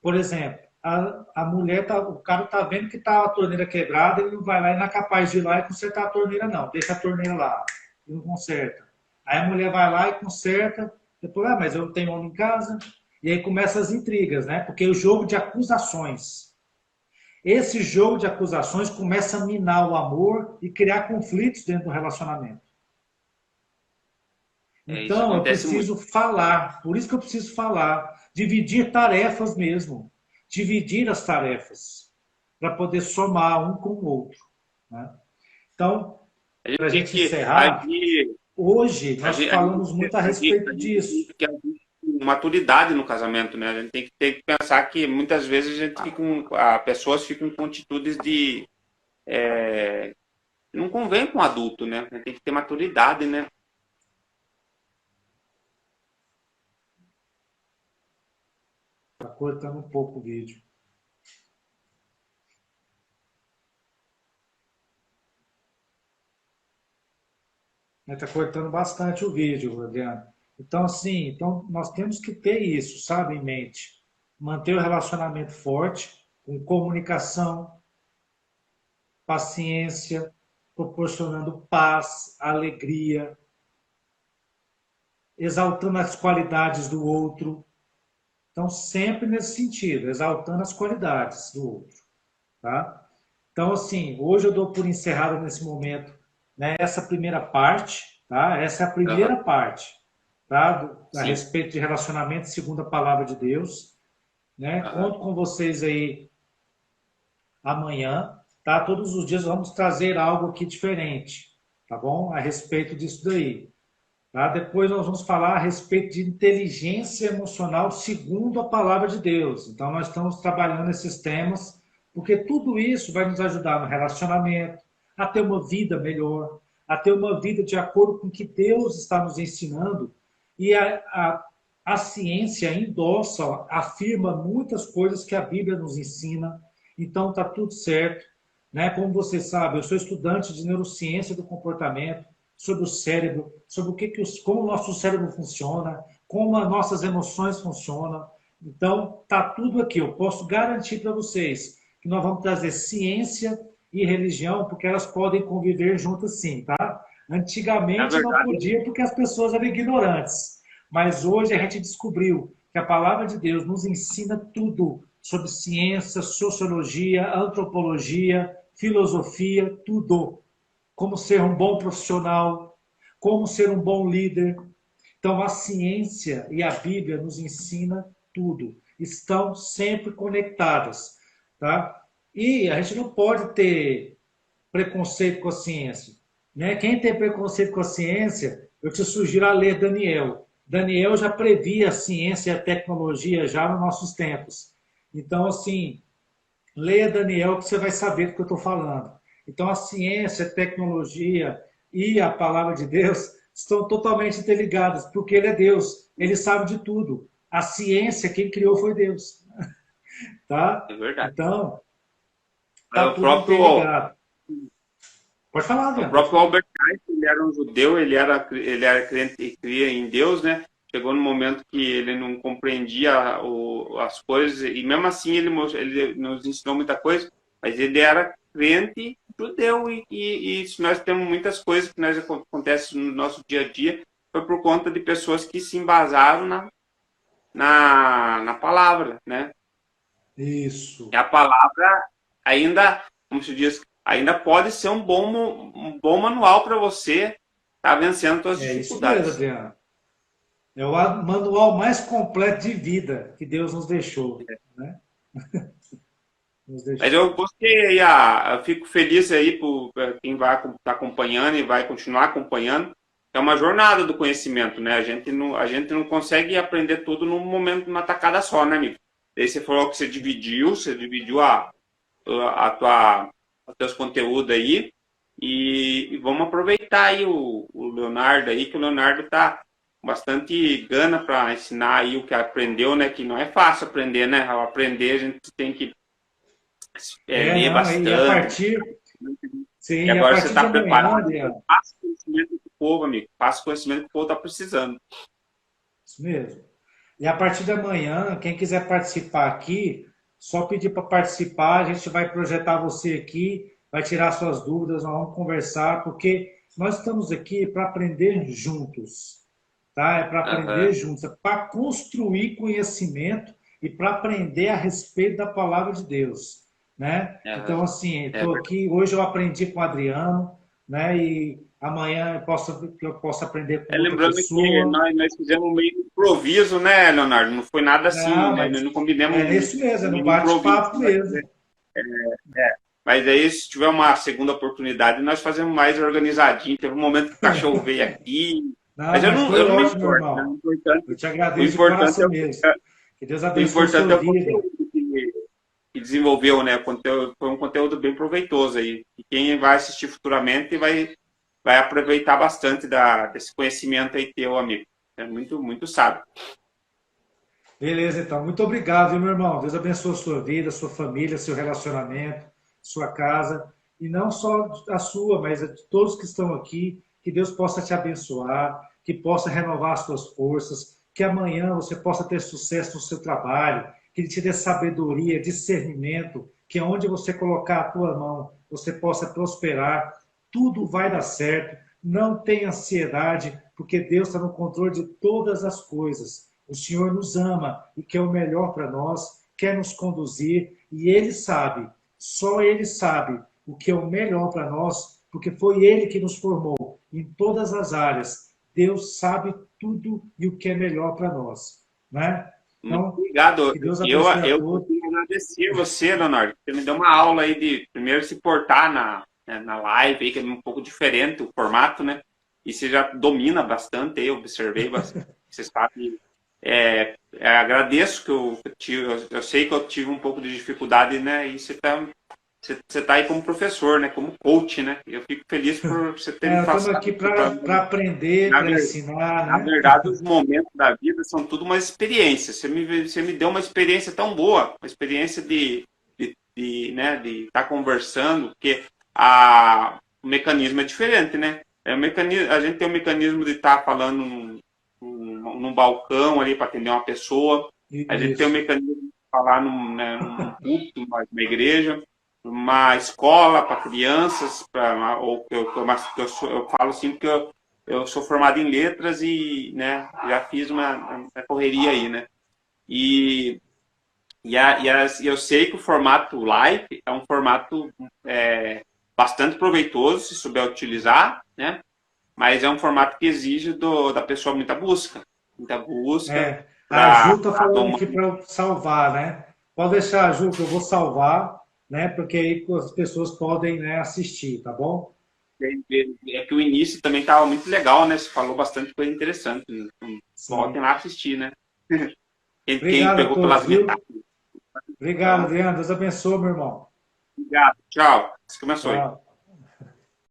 Por exemplo, a mulher, o cara tá vendo que tá a torneira quebrada, ele não vai lá e não é capaz de ir lá e consertar a torneira, não. Deixa a torneira lá e não conserta. Aí a mulher vai lá e conserta, depois, mas eu não tenho homem em casa. E aí começam as intrigas, né? Porque o jogo de acusações. Esse jogo de acusações começa a minar o amor e criar conflitos dentro do relacionamento. Isso Então, eu acontece muito. preciso falar, por isso que eu preciso falar, dividir tarefas mesmo, dividir as tarefas, para poder somar um com o outro. Né? Então, A gente para a tem gente que encerrar, agir, hoje nós falamos muito a a respeito gente tem disso. que agir com maturidade no casamento, né? A gente tem que pensar que muitas vezes a gente fica pessoas ficam com atitudes de não convém com um adulto, né? A gente tem que ter maturidade, né? Está cortando um pouco o vídeo. Está cortando bastante o vídeo, Adriano. Então, assim, então nós temos que ter isso, sabe, em mente. Manter o relacionamento forte, com comunicação, paciência, proporcionando paz, alegria, exaltando as qualidades do outro. Então, sempre nesse sentido, exaltando as qualidades do outro. Tá? Então, assim, hoje eu dou por encerrado nesse momento, né, essa primeira parte, tá? Essa é a Aham, primeira parte, tá? A sim. respeito de relacionamento segundo a palavra de Deus, né? Aham, Conto com vocês aí amanhã, tá? Todos os dias vamos trazer algo aqui diferente, tá bom? A respeito disso daí. Tá? Depois nós vamos falar a respeito de inteligência emocional segundo a palavra de Deus. Então nós estamos trabalhando esses temas, porque tudo isso vai nos ajudar no relacionamento, a ter uma vida melhor, a ter uma vida de acordo com o que Deus está nos ensinando. E a ciência endossa, afirma muitas coisas que a Bíblia nos ensina. Então está tudo certo. Né? Como você sabe, eu sou estudante de neurociência do comportamento, sobre o cérebro, sobre como o nosso cérebro funciona, como as nossas emoções funcionam. Então, tá tudo aqui. Eu posso garantir para vocês que nós vamos trazer ciência e religião, porque elas podem conviver juntas sim, tá? na Antigamente não verdade, podia porque as pessoas eram ignorantes, mas hoje a gente descobriu que a palavra de Deus nos ensina tudo sobre ciência, sociologia, antropologia, filosofia, tudo como ser um bom profissional, como ser um bom líder. Então, a ciência e a Bíblia nos ensina tudo. Estão sempre conectadas, tá? E a gente não pode ter preconceito com a ciência. Né? Quem tem preconceito com a ciência, eu te sugiro a ler Daniel. Daniel já previa a ciência e a tecnologia já nos nossos tempos. Então, assim, leia Daniel que você vai saber do que eu estou falando. Então, a ciência, a tecnologia e a palavra de Deus estão totalmente interligadas, porque ele é Deus, ele sabe de tudo. A ciência, quem criou foi Deus. Tá? é verdade. Então, É, tá tudo interligado. Pode falar, o Adriano. próprio Albert Einstein, ele era um judeu, ele era crente e cria em Deus, né? Chegou no momento que ele não compreendia as coisas, e mesmo assim ele nos ensinou muita coisa, mas ele era crente judeu, e isso nós temos muitas coisas que nós acontecem no nosso dia a dia, foi por conta de pessoas que se embasaram na palavra, né? E Isso. a palavra ainda, como se diz, ainda pode ser um bom manual para você estar vencendo suas É isso mesmo, dificuldades. Adriano. É o manual mais completo de vida que Deus nos deixou. Né? nos Mas deixou. eu gostei aí, eu fico feliz aí por quem vai estar acompanhando e vai continuar acompanhando. É uma jornada do conhecimento, né? A gente não consegue aprender tudo num momento, numa tacada só, né, amigo? Daí você falou que você dividiu os teus conteúdos aí e vamos aproveitar aí o Leonardo aí, que o Leonardo tá com bastante gana para ensinar aí o que aprendeu, né? Que não é fácil aprender, né? Ao aprender a gente tem que ler Não, e a bastante. partir, E sim, e a agora você partir de está amanhã, preparado, então Adriano, passa o conhecimento do povo, amigo. Passa o conhecimento que o povo está precisando. isso mesmo. E a partir de amanhã, quem quiser participar aqui, só pedir para participar, a gente vai projetar você aqui, vai tirar suas dúvidas, nós vamos conversar, porque nós estamos aqui para aprender juntos, tá? É para aprender Aham. juntos, é para construir conhecimento e para aprender a respeito da palavra de Deus, né? Aham. Então, assim, É estou verdade. aqui, hoje eu aprendi com o Adriano, né? E amanhã eu posso aprender com outra Lembrando que pessoa. nós fizemos meio improviso, né, Leonardo? Não foi nada assim, Não, né? Nós mas não combinamos é nesse mesmo, é no meio improviso. bate-papo mesmo. Mas aí, se tiver uma segunda oportunidade, nós fazemos mais organizadinho. Teve um momento que o cachorro veio aqui. Mas Não, eu mas não, foi eu não me ótimo, meu importo, né? O irmão. importante, Eu te o agradeço de importante é coração o, mesmo. Que Deus o abençoe importante sua é o vida. conteúdo que desenvolveu, né? Foi um conteúdo bem proveitoso aí. E quem vai assistir futuramente vai aproveitar bastante desse conhecimento aí teu, amigo. É muito, muito sábio. Beleza, então. Muito obrigado, viu, meu irmão. Deus abençoe a sua vida, sua família, seu relacionamento, sua casa. E não só a sua, mas a de todos que estão aqui. Que Deus possa te abençoar, que possa renovar as suas forças, que amanhã você possa ter sucesso no seu trabalho, que Ele te dê sabedoria, discernimento, que onde você colocar a tua mão, você possa prosperar. Tudo vai dar certo. Não tenha ansiedade, porque Deus está no controle de todas as coisas. O Senhor nos ama e quer o melhor para nós, quer nos conduzir e Ele sabe, só Ele sabe o que é o melhor para nós, porque foi Ele que nos formou em todas as áreas. Deus sabe tudo e o que é melhor para nós, né? Muito Então, obrigado. que Deus Eu, abençoe a eu todos. queria agradecer você, Leonardo. Você me deu uma aula aí de primeiro se portar na live, aí, que é um pouco diferente o formato, né? E você já domina bastante, eu observei bastante. Você sabe. Agradeço que eu sei que eu tive um pouco de dificuldade, né? E você tá aí como professor, né? Como coach, né? Eu fico feliz por você ter me Estamos passado aqui isso para para aprender, na, para ver- ensinar, na né? verdade, os momentos da vida são tudo uma experiência. Você me deu uma experiência tão boa, uma experiência né, de estar conversando, porque o mecanismo é diferente, né? A gente tem o mecanismo de estar falando num balcão ali para atender uma pessoa. A gente tem o Isso. mecanismo de falar num púlpito, numa igreja, numa escola para crianças, ou eu falo assim porque eu sou formado em letras e, né, já fiz uma correria aí, né? E, e eu sei que o formato live é um formato bastante proveitoso se souber utilizar, né? Mas é um formato que exige da pessoa muita busca A para Ju está falando domar. aqui para eu salvar, né? Pode deixar, Ju, que eu vou salvar, né? Porque aí as pessoas podem, né, assistir, tá bom? É que o início também estava muito legal, né? Você falou bastante coisa interessante. Então, voltem Sim. lá assistir, né? Quem Obrigado a pegou todos, pelas metades. viu? Obrigado, Então, Adriano. Deus abençoe, meu irmão. obrigado. Tchau. Isso começou aí. Tchau.